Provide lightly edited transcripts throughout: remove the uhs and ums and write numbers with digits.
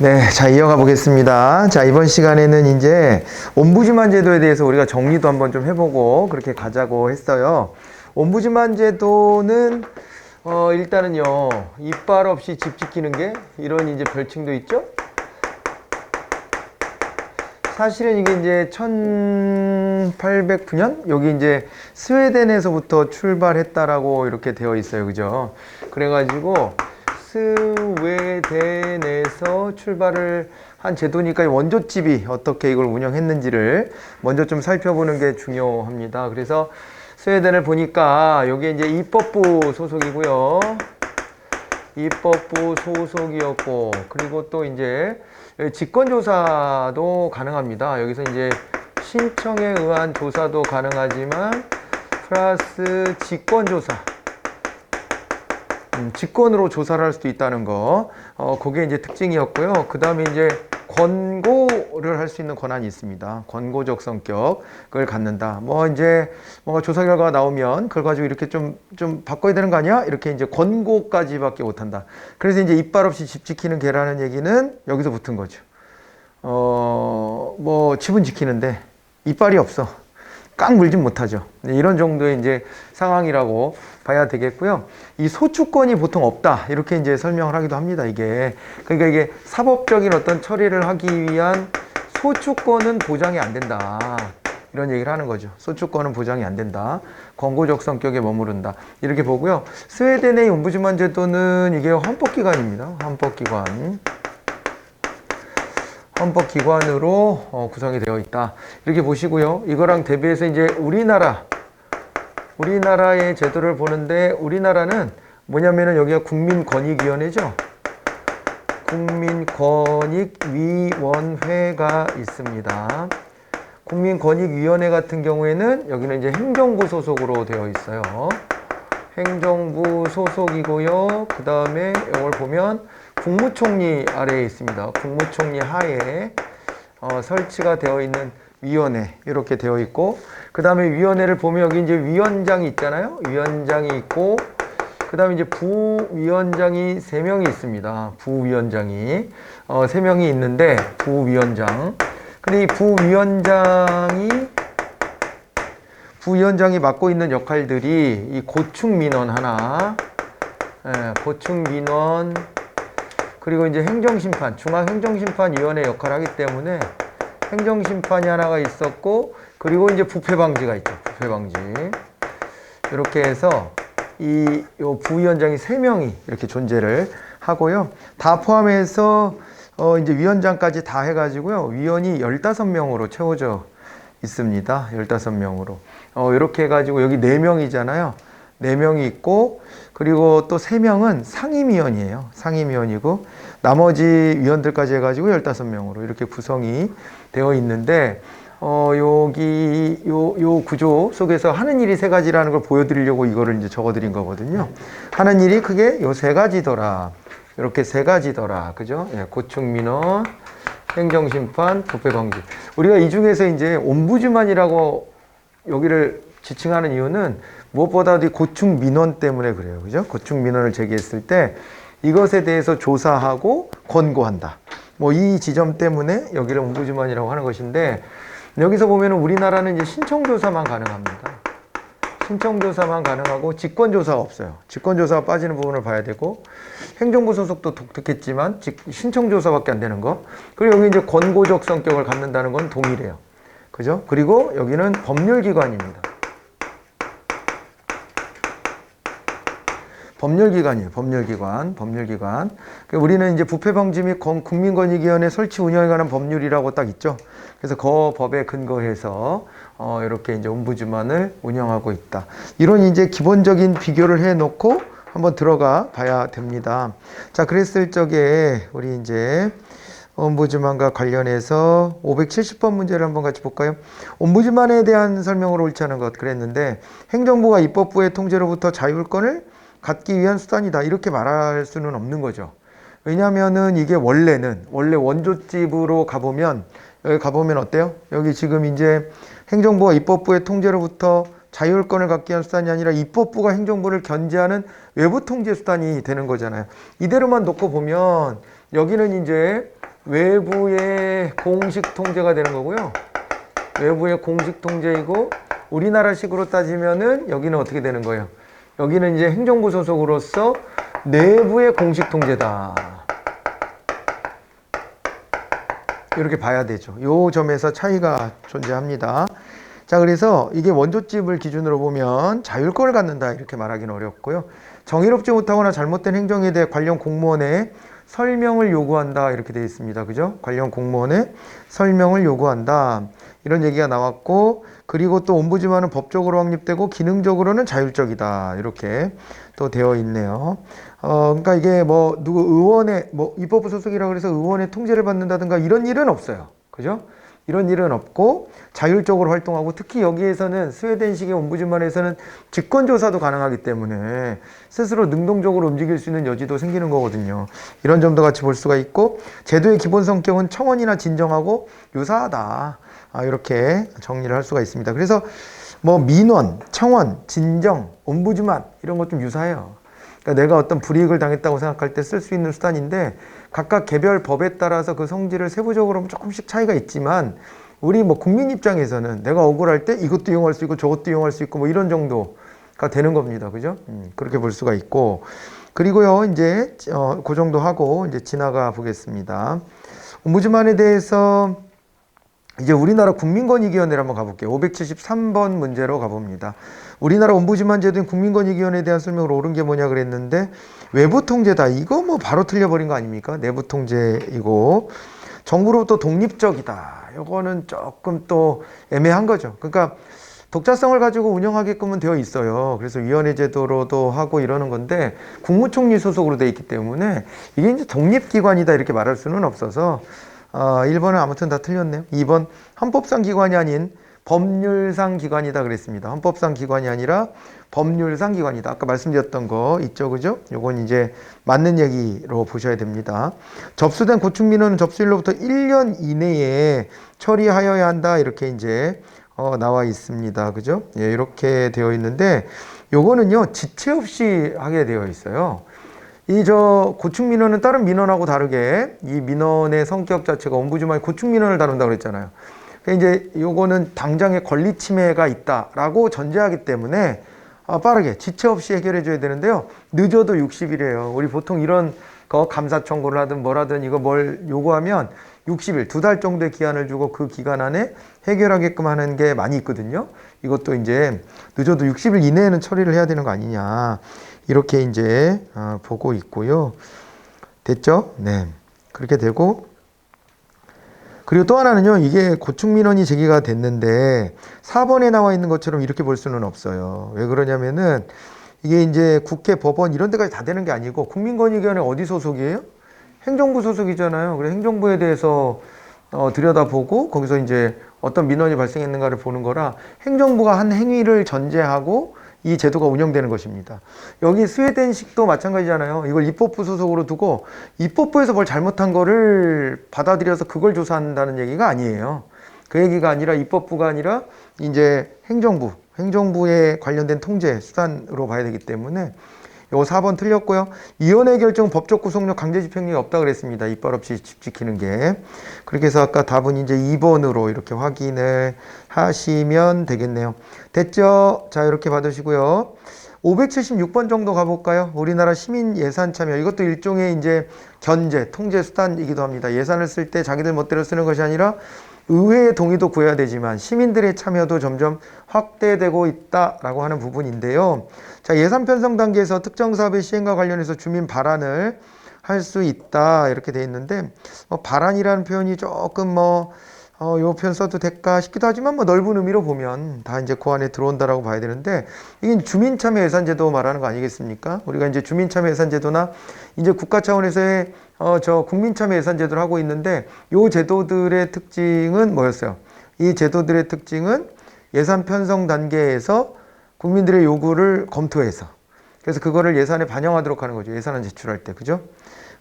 네, 자, 이어가 보겠습니다. 자, 이번 시간에는 이제 옴부즈만 제도에 대해서 우리가 정리도 한번 좀 해보고 그렇게 가자고 했어요. 옴부즈만 제도는 일단은요, 이빨 없이 집 지키는 게 이런 이제 별칭도 있죠? 사실은 이게 이제 1809년? 여기 이제 스웨덴에서부터 출발했다라고 이렇게 되어 있어요. 그죠? 그래가지고 스웨덴에서 출발을 한 제도니까 원조집이 어떻게 이걸 운영했는지를 먼저 좀 살펴보는 게 중요합니다. 그래서 스웨덴을 보니까 여기 이제 입법부 소속이고요. 입법부 소속이었고, 그리고 또 이제 직권조사도 가능합니다. 여기서 이제 신청에 의한 조사도 가능하지만 플러스 직권조사, 직권으로 조사를 할 수도 있다는 거, 그게 이제 특징이었고요. 그 다음에 이제 권고를 할 수 있는 권한이 있습니다. 권고적 성격을 갖는다. 뭐 이제 뭔가 조사 결과가 나오면 그걸 가지고 이렇게 좀 바꿔야 되는 거 아니야? 이렇게 이제 권고까지밖에 못한다. 그래서 이제 이빨 없이 집 지키는 개라는 얘기는 여기서 붙은 거죠. 뭐 집은 지키는데 이빨이 없어. 깡 물진 못하죠. 이런 정도의 이제 상황이라고 봐야 되겠고요. 이 소추권이 보통 없다. 이렇게 이제 설명을 하기도 합니다. 이게. 그러니까 이게 사법적인 어떤 처리를 하기 위한 소추권은 보장이 안 된다. 이런 얘기를 하는 거죠. 소추권은 보장이 안 된다. 권고적 성격에 머무른다. 이렇게 보고요. 스웨덴의 옴부즈만 제도는 이게 헌법기관입니다. 헌법기관. 헌법기관으로 구성이 되어 있다. 이렇게 보시고요. 이거랑 대비해서 이제 우리나라의 제도를 보는데, 우리나라는 뭐냐면은 여기가 국민권익위원회죠. 국민권익위원회가 있습니다. 국민권익위원회 같은 경우에는 여기는 이제 행정부 소속으로 되어 있어요. 행정부 소속이고요. 그 다음에 이걸 보면 국무총리 아래에 있습니다. 국무총리 하에 설치가 되어 있는 위원회 이렇게 되어 있고, 그 다음에 위원회를 보면 여기 이제 위원장이 있잖아요. 위원장이 있고, 그 다음에 이제 부위원장이 3명이 있습니다. 부위원장이 3명이 있는데, 부위원장. 근데 이 부위원장이 맡고 있는 역할들이 이 고충민원 하나, 고충민원, 그리고 이제 행정심판, 중앙행정심판위원회 역할을 하기 때문에 행정심판이 하나가 있었고, 그리고 이제 부패방지가 있죠. 부패방지. 이렇게 해서 요 부위원장이 3명이 이렇게 존재를 하고요. 다 포함해서 이제 위원장까지 다 해가지고요. 위원이 15명으로 채워져 있습니다. 15명으로. 이렇게 해가지고 여기 4명이잖아요. 4명이 있고, 그리고 또 3명은 상임위원이에요. 상임위원이고, 나머지 위원들까지 해가지고 15명으로 이렇게 구성이 되어 있는데, 여기, 요 구조 속에서 하는 일이 3가지라는 걸 보여드리려고 이거를 이제 적어드린 거거든요. 하는 일이 크게 요 3가지더라. 이렇게 3가지더라. 그죠? 예, 고충민원, 행정심판, 부패방지. 우리가 이 중에서 이제 옴부즈만이라고 여기를 지칭하는 이유는 무엇보다도 고충민원 때문에 그래요. 그죠? 고충민원을 제기했을 때 이것에 대해서 조사하고 권고한다. 뭐 이 지점 때문에 여기를 옴부즈만이라고 하는 것인데, 여기서 보면 우리나라는 이제 신청조사만 가능합니다. 신청조사만 가능하고 직권조사가 없어요. 직권조사가 빠지는 부분을 봐야 되고, 행정부 소속도 독특했지만 신청조사밖에 안 되는 거. 그리고 여기 이제 권고적 성격을 갖는다는 건 동일해요. 그죠? 그리고 여기는 법률기관입니다. 법률기관이에요. 법률기관. 우리는 이제 부패방지 및 국민권익위원회 설치 운영에 관한 법률이라고 딱 있죠. 그래서 그 법에 근거해서 이렇게 이제 옴부즈만을 운영하고 있다. 이런 이제 기본적인 비교를 해놓고 한번 들어가 봐야 됩니다. 자, 그랬을 적에 우리 이제 옴부즈만과 관련해서 570번 문제를 한번 같이 볼까요? 옴부즈만에 대한 설명으로 옳지 않은 것 그랬는데, 행정부가 입법부의 통제로부터 자율권을 갖기 위한 수단이다. 이렇게 말할 수는 없는 거죠. 왜냐면은 이게 원래 원조집으로 가보면, 여기 가보면 어때요? 여기 지금 이제 행정부가 입법부의 통제로부터 자율권을 갖기 위한 수단이 아니라 입법부가 행정부를 견제하는 외부 통제 수단이 되는 거잖아요. 이대로만 놓고 보면 여기는 이제 외부의 공식 통제가 되는 거고요. 외부의 공식 통제이고, 우리나라식으로 따지면은 여기는 어떻게 되는 거예요? 여기는 이제 행정부 소속으로서 내부의 공식 통제다. 이렇게 봐야 되죠. 요 점에서 차이가 존재합니다. 자, 그래서 이게 원조집을 기준으로 보면 자율권을 갖는다 이렇게 말하기는 어렵고요. 정의롭지 못하거나 잘못된 행정에 대해 관련 공무원의 설명을 요구한다 이렇게 되어 있습니다. 그죠? 관련 공무원의 설명을 요구한다. 이런 얘기가 나왔고, 그리고 또 옴부즈만은 법적으로 확립되고 기능적으로는 자율적이다. 이렇게 또 되어 있네요. 그러니까 이게 뭐 누구 의원의 뭐 입법부 소속이라고 해서 의원의 통제를 받는다든가 이런 일은 없어요. 그죠? 이런 일은 없고 자율적으로 활동하고, 특히 여기에서는 스웨덴식의 옴부즈만에서는 직권조사도 가능하기 때문에 스스로 능동적으로 움직일 수 있는 여지도 생기는 거거든요. 이런 점도 같이 볼 수가 있고, 제도의 기본 성격은 청원이나 진정하고 유사하다. 이렇게 정리를 할 수가 있습니다. 그래서 뭐 민원, 청원, 진정, 옴부즈만 이런 것 좀 유사해요. 그러니까 내가 어떤 불이익을 당했다고 생각할 때 쓸 수 있는 수단인데, 각각 개별 법에 따라서 그 성질을 세부적으로 조금씩 차이가 있지만, 우리 뭐 국민 입장에서는 내가 억울할 때 이것도 이용할 수 있고 저것도 이용할 수 있고 뭐 이런 정도가 되는 겁니다. 그죠? 그렇게 볼 수가 있고, 그리고요 이제 그 정도 하고 이제 지나가 보겠습니다. 옴부즈만에 대해서 이제 우리나라 국민권익위원회를 한번 가볼게요. 573번 문제로 가봅니다. 우리나라 옴부즈만 제도인 국민권익위원회에 대한 설명으로 옳은 게 뭐냐 그랬는데, 외부 통제다. 이거 뭐 바로 틀려버린 거 아닙니까? 내부 통제이고, 정부로부터 독립적이다. 이거는 조금 또 애매한 거죠. 그러니까 독자성을 가지고 운영하게끔은 되어 있어요. 그래서 위원회 제도로도 하고 이러는 건데, 국무총리 소속으로 되어 있기 때문에 이게 이제 독립기관이다 이렇게 말할 수는 없어서 1번은 아무튼 다 틀렸네요. 2번 헌법상 기관이 아닌 법률상 기관이다 그랬습니다. 헌법상 기관이 아니라 법률상 기관이다. 아까 말씀드렸던 거 있죠, 그죠? 요건 이제 맞는 얘기로 보셔야 됩니다. 접수된 고충민원은 접수일로부터 1년 이내에 처리하여야 한다. 이렇게 이제 나와 있습니다. 그죠? 예, 이렇게 되어 있는데, 요거는요 지체 없이 하게 되어 있어요. 고충민원은 다른 민원하고 다르게 이 민원의 성격 자체가 옴부즈만이 고충민원을 다룬다고 그랬잖아요. 이제 요거는 당장의 권리 침해가 있다라고 전제하기 때문에 빠르게 지체 없이 해결해 줘야 되는데요. 늦어도 60일이에요. 우리 보통 이런 거 감사 청구를 하든 뭘 하든 이거 뭘 요구하면 60일, 2달 정도의 기한을 주고 그 기간 안에 해결하게끔 하는 게 많이 있거든요. 이것도 이제 늦어도 60일 이내에는 처리를 해야 되는 거 아니냐. 이렇게 이제 보고 있고요. 됐죠? 네. 그렇게 되고, 그리고 또 하나는요, 이게 고충민원이 제기가 됐는데 4번에 나와 있는 것처럼 이렇게 볼 수는 없어요. 왜 그러냐면은 이게 이제 국회, 법원 이런 데까지 다 되는 게 아니고, 국민권익위원회 어디 소속이에요? 행정부 소속이잖아요. 그래서 행정부에 대해서 들여다보고 거기서 이제 어떤 민원이 발생했는가를 보는 거라, 행정부가 한 행위를 전제하고 이 제도가 운영되는 것입니다. 여기 스웨덴식도 마찬가지잖아요. 이걸 입법부 소속으로 두고 입법부에서 뭘 잘못한 거를 받아들여서 그걸 조사한다는 얘기가 아니에요. 그 얘기가 아니라 입법부가 아니라 이제 행정부에 관련된 통제 수단으로 봐야 되기 때문에 요 4번 틀렸고요. 위원회 결정 법적 구속력 강제 집행력이 없다 그랬습니다. 이빨 없이 집 지키는 게. 그렇게 해서 아까 답은 이제 2번으로 이렇게 확인을 하시면 되겠네요. 됐죠? 자, 이렇게 받으시고요. 576번 정도 가볼까요? 우리나라 시민 예산 참여. 이것도 일종의 이제 견제, 통제 수단이기도 합니다. 예산을 쓸 때 자기들 멋대로 쓰는 것이 아니라 의회의 동의도 구해야 되지만 시민들의 참여도 점점 확대되고 있다라고 하는 부분인데요. 자, 예산 편성 단계에서 특정 사업의 시행과 관련해서 주민 발안을 할 수 있다 이렇게 돼 있는데, 발안이라는 표현이 조금 요 표현 써도 될까 싶기도 하지만 넓은 의미로 보면 다 이제 그 안에 들어온다라고 봐야 되는데, 이게 주민참여 예산제도 말하는 거 아니겠습니까? 우리가 이제 주민참여 예산제도나 이제 국가 차원에서의 국민참여 예산제도를 하고 있는데, 요 제도들의 특징은 뭐였어요? 이 제도들의 특징은 예산 편성 단계에서 국민들의 요구를 검토해서, 그래서 그거를 예산에 반영하도록 하는 거죠. 예산안 제출할 때, 그죠?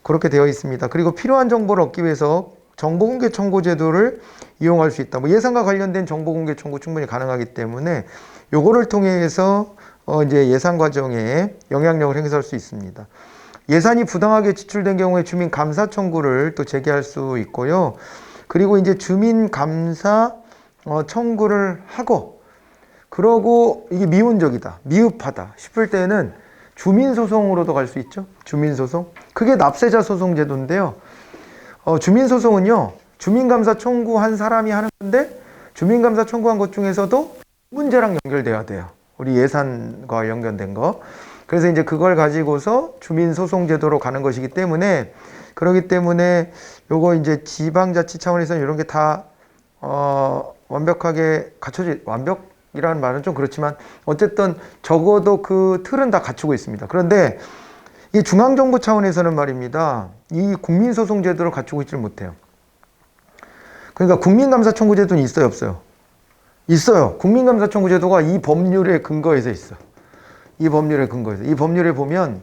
그렇게 되어 있습니다. 그리고 필요한 정보를 얻기 위해서 정보공개 청구 제도를 이용할 수 있다. 예산과 관련된 정보공개 청구 충분히 가능하기 때문에 요거를 통해서 이제 예산 과정에 영향력을 행사할 수 있습니다. 예산이 부당하게 지출된 경우에 주민 감사 청구를 또 제기할 수 있고요. 그리고 이제 주민 감사 청구를 하고, 그러고 이게 미온적이다, 미흡하다 싶을 때는 주민소송으로도 갈 수 있죠. 주민소송. 그게 납세자 소송 제도인데요. 주민소송은요, 주민감사 청구한 사람이 하는 건데, 주민감사 청구한 것 중에서도 문제랑 연결돼야 돼요. 우리 예산과 연결된 거. 그래서 이제 그걸 가지고서 주민소송 제도로 가는 것이기 때문에, 그렇기 때문에 요거 이제 지방자치 차원에서는 이런 게 다 완벽하게 완벽이라는 말은 좀 그렇지만 어쨌든 적어도 그 틀은 다 갖추고 있습니다. 그런데 이 중앙정부 차원에서는 말입니다, 이 국민소송 제도를 갖추고 있지를 못해요. 그러니까 국민감사 청구 제도는 있어요, 없어요? 있어요. 국민감사 청구 제도가 이 법률에 근거해서 있어. 이 법률에 근거해서. 이 법률에 보면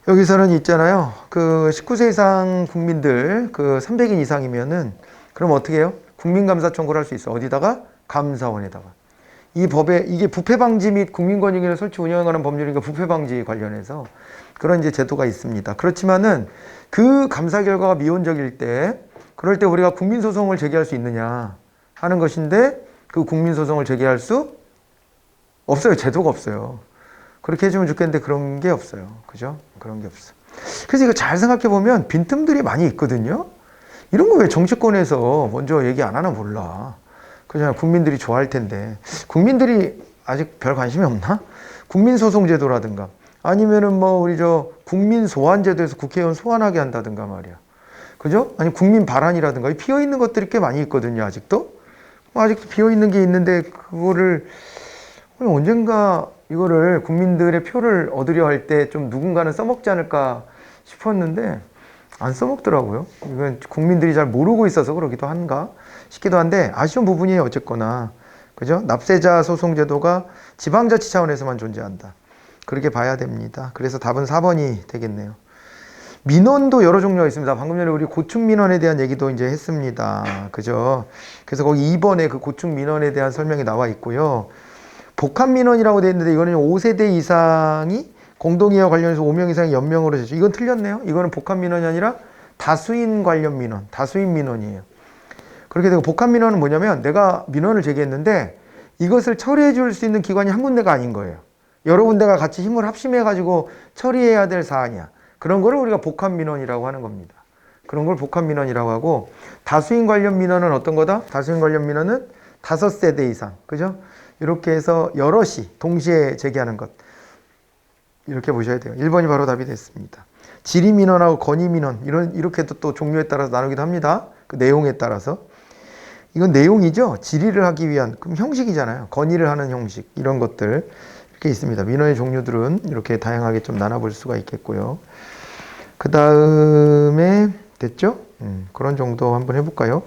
여기서는 있잖아요. 그 19세 이상 국민들 그 300인 이상이면은 그럼 어떻게 해요? 국민감사 청구를 할 수 있어. 어디다가? 감사원에다가. 이 법에 이게 부패 방지 및 국민권익위를 설치 운영하는 법률이니까 부패 방지 관련해서 그런 이제 제도가 있습니다. 그렇지만은 그 감사 결과가 미온적일 때, 그럴 때 우리가 국민소송을 제기할 수 있느냐 하는 것인데, 그 국민소송을 제기할 수 없어요. 제도가 없어요. 그렇게 해주면 좋겠는데 그런 게 없어요. 그죠? 그런 게 없어. 그래서 이거 잘 생각해 보면 빈틈들이 많이 있거든요. 이런 거 왜 정치권에서 먼저 얘기 안 하나 몰라. 그냥 국민들이 좋아할 텐데. 국민들이 아직 별 관심이 없나? 국민소송제도라든가 아니면은 뭐 우리 저 국민소환제도에서 국회의원 소환하게 한다든가 말이야. 그죠? 아니 국민발안이라든가 비어 있는 것들이 꽤 많이 있거든요. 아직도 비어 있는 게 있는데 그거를 언젠가 이거를 국민들의 표를 얻으려 할 때 좀 누군가는 써먹지 않을까 싶었는데 안 써먹더라고요. 이건 국민들이 잘 모르고 있어서 그러기도 한가 싶기도 한데 아쉬운 부분이에요. 어쨌거나. 그죠? 납세자 소송 제도가 지방자치 차원에서만 존재한다. 그렇게 봐야 됩니다. 그래서 답은 4번이 되겠네요. 민원도 여러 종류가 있습니다. 방금 전에 우리 고충 민원에 대한 얘기도 이제 했습니다. 그죠? 그래서 거기 2번에 그 고충 민원에 대한 설명이 나와 있고요. 복합 민원이라고 되어 있는데 이거는 5세대 이상이 공동이와 관련해서 5명 이상의 연명으로 제출. 이건 틀렸네요. 이거는 복합 민원이 아니라 다수인 관련 민원, 다수인 민원이에요. 그렇게 되고 복합 민원은 뭐냐면 내가 민원을 제기했는데 이것을 처리해 줄 수 있는 기관이 한 군데가 아닌 거예요. 여러 군데가 같이 힘을 합심해 가지고 처리해야 될 사안이야. 그런 거를 우리가 복합 민원이라고 하는 겁니다. 그런 걸 복합 민원이라고 하고, 다수인 관련 민원은 어떤 거다? 다수인 관련 민원은 5세대 이상. 그죠? 이렇게 해서 여럿이 동시에 제기하는 것. 이렇게 보셔야 돼요. 1번이 바로 답이 됐습니다. 질의 민원하고 건의 민원, 이렇게도 또 종류에 따라서 나누기도 합니다. 그 내용에 따라서. 이건 내용이죠. 질의를 하기 위한, 그럼 형식이잖아요. 건의를 하는 형식, 이런 것들. 이렇게 있습니다. 민원의 종류들은 이렇게 다양하게 좀 나눠볼 수가 있겠고요. 그 다음에, 됐죠? 그런 정도 한번 해볼까요?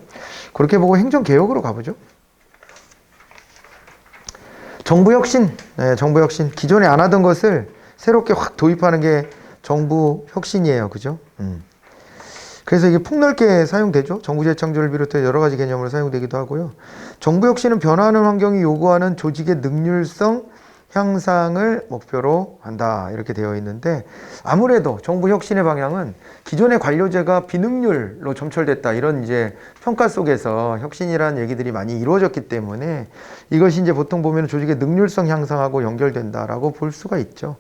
그렇게 보고 행정개혁으로 가보죠. 정부혁신. 네, 정부혁신. 기존에 안 하던 것을 새롭게 확 도입하는 게 정부혁신이에요. 그죠? 그래서 이게 폭넓게 사용되죠. 정부 재창조를 비롯해 여러 가지 개념으로 사용되기도 하고요. 정부혁신은 변화하는 환경이 요구하는 조직의 능률성 향상을 목표로 한다. 이렇게 되어 있는데, 아무래도 정부혁신의 방향은 기존의 관료제가 비능률로 점철됐다. 이런 이제 평가 속에서 혁신이라는 얘기들이 많이 이루어졌기 때문에 이것이 이제 보통 보면 조직의 능률성 향상하고 연결된다라고 볼 수가 있죠.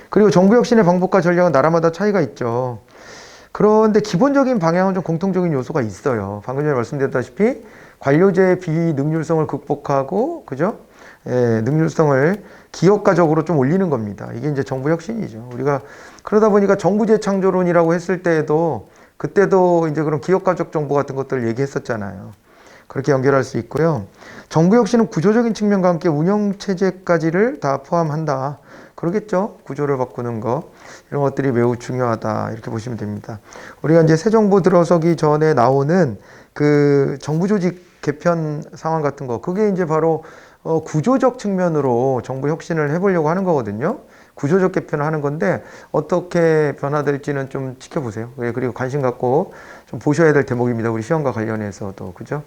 그리고 정부혁신의 방법과 전략은 나라마다 차이가 있죠. 그런데 기본적인 방향은 좀 공통적인 요소가 있어요. 방금 전에 말씀드렸다시피 관료제의 비능률성을 극복하고, 그죠? 예, 능률성을 기업가적으로 좀 올리는 겁니다. 이게 이제 정부 혁신이죠. 우리가 그러다 보니까 정부 재창조론이라고 했을 때에도 그때도 이제 그런 기업가적 정부 같은 것들을 얘기했었잖아요. 그렇게 연결할 수 있고요. 정부 혁신은 구조적인 측면과 함께 운영 체제까지를 다 포함한다. 그러겠죠. 구조를 바꾸는 거, 이런 것들이 매우 중요하다. 이렇게 보시면 됩니다. 우리가 이제 새 정부 들어서기 전에 나오는 그 정부 조직 개편 상황 같은 거, 그게 이제 바로 구조적 측면으로 정부 혁신을 해보려고 하는 거거든요. 구조적 개편을 하는 건데 어떻게 변화될지는 좀 지켜보세요. 그리고 관심 갖고 좀 보셔야 될 대목입니다. 우리 시험과 관련해서도. 그죠?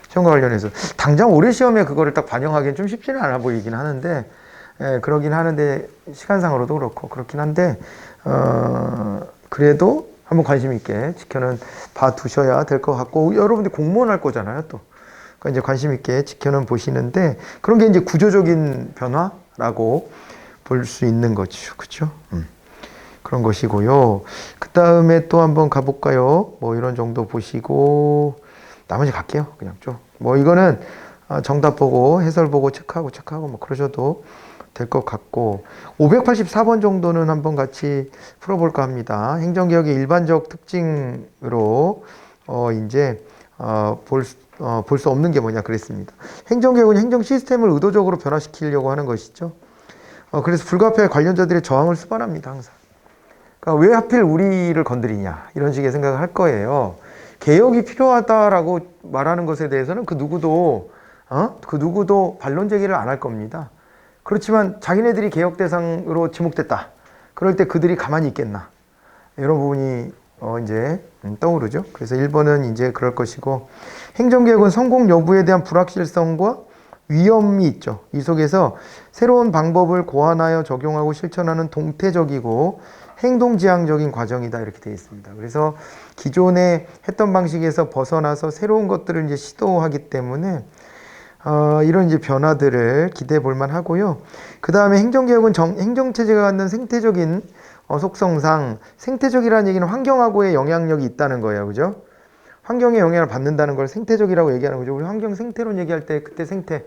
시험과 관련해서 당장 올해 시험에 그거를 딱 반영하기는 좀 쉽지는 않아 보이긴 하는데, 예, 그러긴 하는데 시간상으로도 그렇고 그렇긴 한데 그래도 한번 관심 있게 지켜는 봐두셔야 될 것 같고 여러분들이 공무원 할 거잖아요 또. 그러니까 이제 관심 있게 지켜는 보시는데 그런 게 이제 구조적인 변화라고 볼 수 있는 거죠, 그렇죠? 그런 것이고요. 그 다음에 또 한번 가볼까요? 뭐 이런 정도 보시고 나머지 갈게요. 그냥 좀. 뭐 이거는 정답 보고 해설 보고 체크하고 뭐 그러셔도 될 것 같고 584번 정도는 한번 같이 풀어볼까 합니다. 행정개혁의 일반적 특징으로 이제 볼 수 없는 게 뭐냐 그랬습니다. 행정개혁은 행정 시스템을 의도적으로 변화시키려고 하는 것이죠. 그래서 불가피하게 관련자들의 저항을 수반합니다. 항상. 그러니까 왜 하필 우리를 건드리냐 이런 식의 생각을 할 거예요. 개혁이 필요하다라고 말하는 것에 대해서는 그 누구도 반론 제기를 안 할 겁니다. 그렇지만 자기네들이 개혁 대상으로 지목됐다. 그럴 때 그들이 가만히 있겠나? 이런 부분이 이제 떠오르죠. 그래서 1번은 이제 그럴 것이고 행정개혁은 성공 여부에 대한 불확실성과 위험이 있죠. 이 속에서 새로운 방법을 고안하여 적용하고 실천하는 동태적이고 행동지향적인 과정이다 이렇게 되어 있습니다. 그래서 기존에 했던 방식에서 벗어나서 새로운 것들을 이제 시도하기 때문에 이런 이제 변화들을 기대해 볼 만하고요. 그 다음에 행정개혁은 행정체제가 갖는 생태적인 속성상 생태적이라는 얘기는 환경하고의 영향력이 있다는 거예요. 그죠? 환경에 영향을 받는다는 걸 생태적이라고 얘기하는 거죠. 우리 환경 생태론 얘기할 때 그때 생태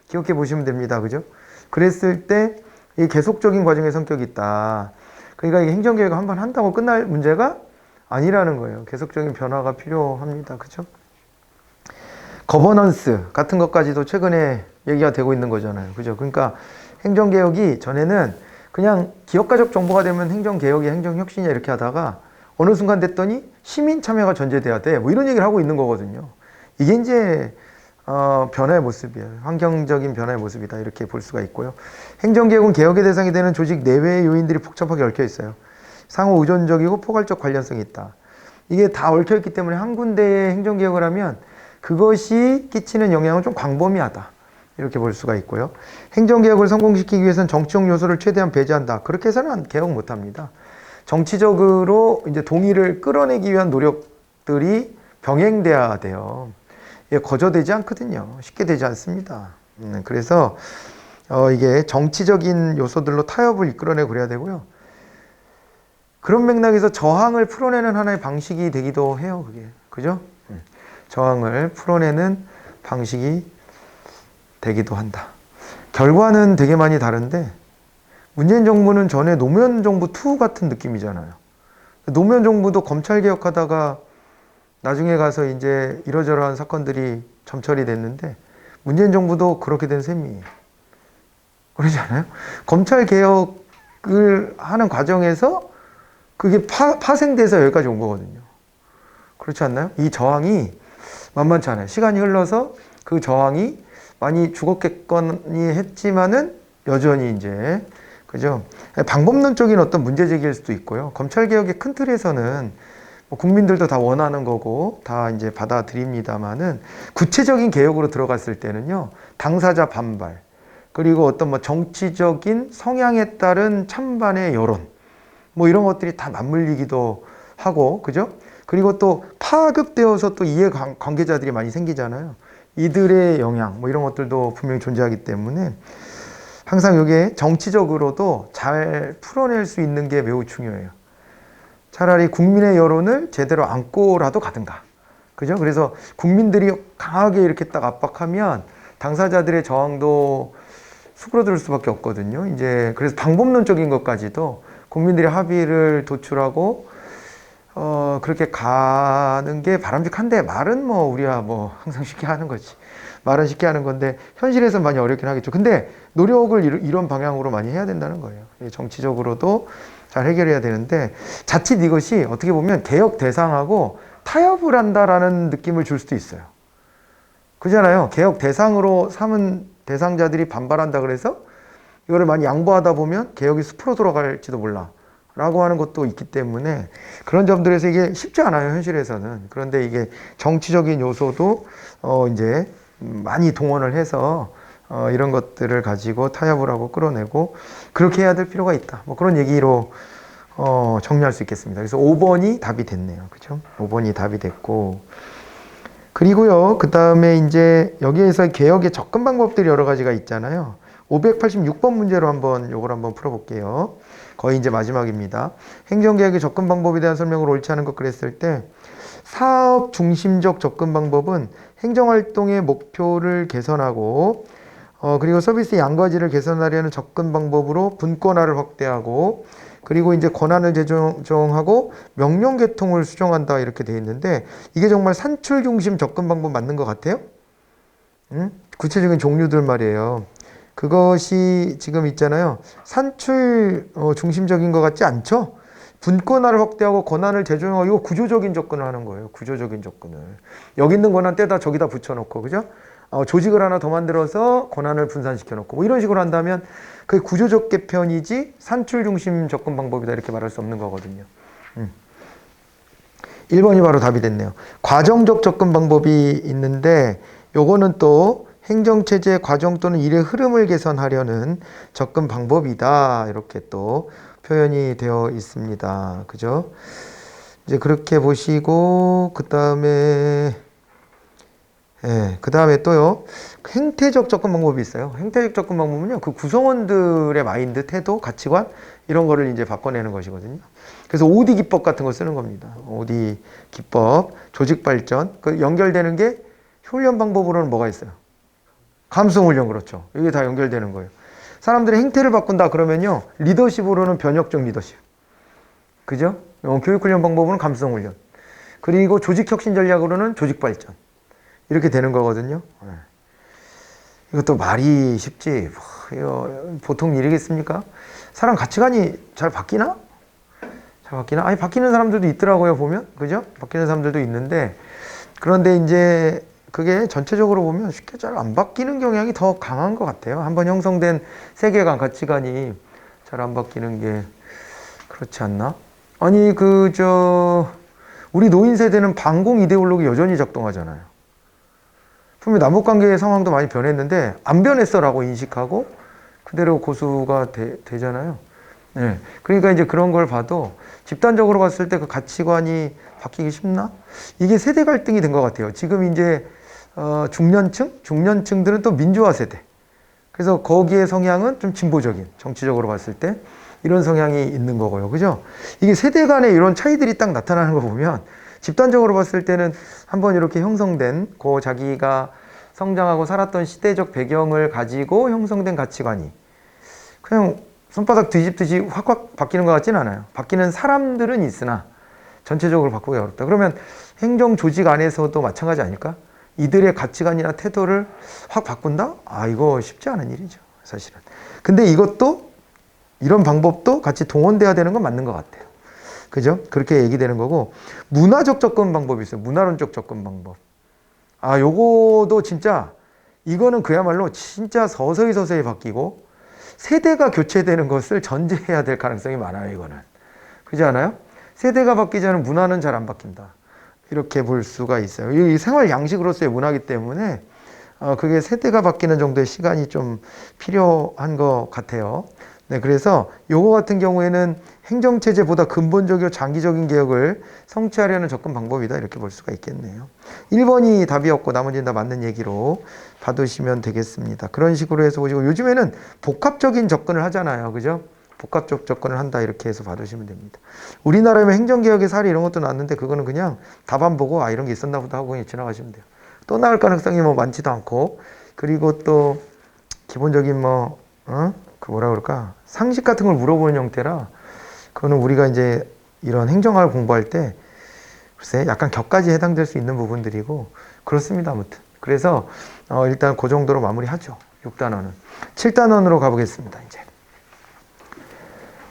기억해 보시면 됩니다. 그죠? 그랬을 때 이 계속적인 과정의 성격이 있다. 그러니까 이게 행정개혁을 한번 한다고 끝날 문제가 아니라는 거예요. 계속적인 변화가 필요합니다. 그죠? 거버넌스 같은 것까지도 최근에 얘기가 되고 있는 거잖아요. 그죠? 그러니까 행정개혁이 전에는 그냥 기업가적 정보가 되면 행정개혁이 행정혁신이야 이렇게 하다가 어느 순간 됐더니 시민 참여가 전제돼야 돼. 뭐 이런 얘기를 하고 있는 거거든요. 이게 이제 변화의 모습이에요. 환경적인 변화의 모습이다. 이렇게 볼 수가 있고요. 행정개혁은 개혁의 대상이 되는 조직 내외의 요인들이 복잡하게 얽혀 있어요. 상호 의존적이고 포괄적 관련성이 있다. 이게 다 얽혀 있기 때문에 한 군데의 행정개혁을 하면 그것이 끼치는 영향은 좀 광범위하다. 이렇게 볼 수가 있고요. 행정개혁을 성공시키기 위해서는 정치적 요소를 최대한 배제한다. 그렇게 해서는 개혁 못합니다. 정치적으로 이제 동의를 끌어내기 위한 노력들이 병행돼야 돼요. 이게 거저되지 않거든요. 쉽게 되지 않습니다. 그래서 이게 정치적인 요소들로 타협을 이끌어내고 그래야 되고요. 그런 맥락에서 저항을 풀어내는 하나의 방식이 되기도 해요. 그게 그죠? 저항을 풀어내는 방식이 되기도 한다. 결과는 되게 많이 다른데 문재인 정부는 전에 노무현 정부 2 같은 느낌이잖아요. 노무현 정부도 검찰 개혁하다가 나중에 가서 이제 이러저러한 사건들이 점철이 됐는데 문재인 정부도 그렇게 된 셈이에요. 그러지 않아요? 검찰 개혁을 하는 과정에서 그게 파생돼서 여기까지 온 거거든요. 그렇지 않나요? 이 저항이 만만치 않아요. 시간이 흘러서 그 저항이 많이 죽었겠거니 했지만은 여전히 이제 그죠? 방법론적인 어떤 문제 제기일 수도 있고요. 검찰 개혁의 큰 틀에서는 뭐 국민들도 다 원하는 거고 다 이제 받아들입니다만은 구체적인 개혁으로 들어갔을 때는요. 당사자 반발 그리고 어떤 뭐 정치적인 성향에 따른 찬반의 여론 뭐 이런 것들이 다 맞물리기도 하고 그죠? 그리고 또 파급되어서 또 이해 관계자들이 많이 생기잖아요. 이들의 영향 뭐 이런 것들도 분명히 존재하기 때문에 항상 이게 정치적으로도 잘 풀어낼 수 있는 게 매우 중요해요. 차라리 국민의 여론을 제대로 안고라도 가든가. 그죠? 그래서 국민들이 강하게 이렇게 딱 압박하면 당사자들의 저항도 수그러들 수밖에 없거든요. 이제 그래서 방법론적인 것까지도 국민들이 합의를 도출하고 그렇게 가는 게 바람직한데 말은 뭐 우리야 뭐 항상 쉽게 하는 거지. 말은 쉽게 하는 건데 현실에서 많이 어렵긴 하겠죠. 근데 노력을 이런 방향으로 많이 해야 된다는 거예요. 정치적으로도 잘 해결해야 되는데 자칫 이것이 어떻게 보면 개혁 대상하고 타협을 한다라는 느낌을 줄 수도 있어요. 그잖아요. 개혁 대상으로 삼은 대상자들이 반발한다 그래서 이거를 많이 양보하다 보면 개혁이 숲으로 돌아갈지도 몰라 라고 하는 것도 있기 때문에 그런 점들에서 이게 쉽지 않아요. 현실에서는. 그런데 이게 정치적인 요소도 이제 많이 동원을 해서 이런 것들을 가지고 타협을 하고 끌어내고 그렇게 해야 될 필요가 있다. 뭐 그런 얘기로 정리할 수 있겠습니다. 그래서 5번이 답이 됐네요. 그죠? 5번이 답이 됐고. 그리고요, 그 다음에 이제 여기에서 개혁의 접근 방법들이 여러 가지가 있잖아요. 586번 문제로 요걸 한번 풀어볼게요. 거의 이제 마지막입니다. 행정개혁의 접근 방법에 대한 설명을 옳지 않은 것 그랬을 때, 사업 중심적 접근 방법은 행정활동의 목표를 개선하고, 그리고 서비스 양과질을 개선하려는 접근 방법으로 분권화를 확대하고, 그리고 이제 권한을 제정하고 명령 계통을 수정한다 이렇게 돼 있는데 이게 정말 산출 중심 접근 방법 맞는 것 같아요? 구체적인 종류들 말이에요. 그것이 지금 있잖아요. 산출 중심적인 것 같지 않죠? 분권화를 확대하고 권한을 재조정하고 이거 구조적인 접근을 하는 거예요. 구조적인 접근을. 여기 있는 권한 떼다 저기다 붙여놓고 그죠? 조직을 하나 더 만들어서 권한을 분산시켜 놓고 뭐 이런 식으로 한다면 그게 구조적 개편이지 산출 중심 접근 방법이다 이렇게 말할 수 없는 거거든요. 1번이 바로 답이 됐네요. 과정적 접근 방법이 있는데 요거는 또 행정체제의 과정 또는 일의 흐름을 개선하려는 접근 방법이다 이렇게 또 표현이 되어 있습니다. 그죠? 이제 그렇게 보시고 그 다음에 또요. 행태적 접근 방법이 있어요. 행태적 접근 방법은요. 그 구성원들의 마인드, 태도, 가치관 이런 거를 이제 바꿔내는 것이거든요. 그래서 OD 기법 같은 거 쓰는 겁니다. OD 기법, 조직 발전. 그 연결되는 게 훈련 방법으로는 뭐가 있어요? 감수성 훈련 그렇죠. 이게 다 연결되는 거예요. 사람들의 행태를 바꾼다 그러면요. 리더십으로는 변혁적 리더십. 그죠? 교육 훈련 방법으로는 감수성 훈련. 그리고 조직 혁신 전략으로는 조직 발전. 이렇게 되는 거거든요. 이것도 말이 쉽지. 보통 일이겠습니까? 사람 가치관이 잘 바뀌나? 잘 바뀌나? 아니, 바뀌는 사람들도 있더라고요, 보면. 그죠? 바뀌는 사람들도 있는데, 그런데 이제 그게 전체적으로 보면 쉽게 잘 안 바뀌는 경향이 더 강한 것 같아요. 한번 형성된 세계관, 가치관이 잘 안 바뀌는 게 그렇지 않나? 아니, 우리 노인 세대는 반공 이데올로기 여전히 작동하잖아요. 분명히 남북관계의 상황도 많이 변했는데 안 변했어라고 인식하고 그대로 고수가 되잖아요. 네. 그러니까 이제 그런 걸 봐도 집단적으로 봤을 때 그 가치관이 바뀌기 쉽나? 이게 세대 갈등이 된 것 같아요. 지금 이제 중년층들은 또 민주화 세대. 그래서 거기에 성향은 좀 진보적인, 정치적으로 봤을 때 이런 성향이 있는 거고요. 그죠? 이게 세대 간의 이런 차이들이 딱 나타나는 거 보면 집단적으로 봤을 때는 한번 이렇게 형성된 자기가 성장하고 살았던 시대적 배경을 가지고 형성된 가치관이 그냥 손바닥 뒤집듯이 확 바뀌는 것 같지는 않아요. 바뀌는 사람들은 있으나 전체적으로 바꾸기 어렵다. 그러면 행정 조직 안에서도 마찬가지 아닐까? 이들의 가치관이나 태도를 확 바꾼다? 이거 쉽지 않은 일이죠, 사실은. 근데 이런 방법도 같이 동원돼야 되는 건 맞는 것 같아요. 그죠? 그렇게 얘기되는 거고, 문화적 접근 방법이 있어요. 문화론적 접근 방법. 요거도 진짜, 이거는 그야말로 진짜 서서히 바뀌고, 세대가 교체되는 것을 전제해야 될 가능성이 많아요, 이거는. 그렇지 않아요? 세대가 바뀌지 않으면 문화는 잘 안 바뀐다. 이렇게 볼 수가 있어요. 이 생활 양식으로서의 문화이기 때문에, 그게 세대가 바뀌는 정도의 시간이 좀 필요한 것 같아요. 네, 그래서 요거 같은 경우에는 행정체제보다 근본적이고 장기적인 개혁을 성취하려는 접근 방법이다 이렇게 볼 수가 있겠네요. 1번이 답이었고 나머지는 다 맞는 얘기로 봐두시면 되겠습니다. 그런 식으로 해서 보시고 요즘에는 복합적인 접근을 하잖아요. 그죠? 복합적 접근을 한다 이렇게 해서 봐두시면 됩니다. 우리나라면 행정개혁의 사례 이런 것도 나왔는데 그거는 그냥 답안 보고 이런 게 있었나 보다 하고 그냥 지나가시면 돼요. 또 나올 가능성이 많지도 않고 그리고 또 기본적인 상식 같은 걸 물어보는 형태라 그거는 우리가 이제 이런 행정학을 공부할 때 글쎄 약간 격까지 해당될 수 있는 부분들이고 그렇습니다. 아무튼 그래서 일단 그 정도로 마무리하죠. 6단원은 7단원으로 가보겠습니다. 이제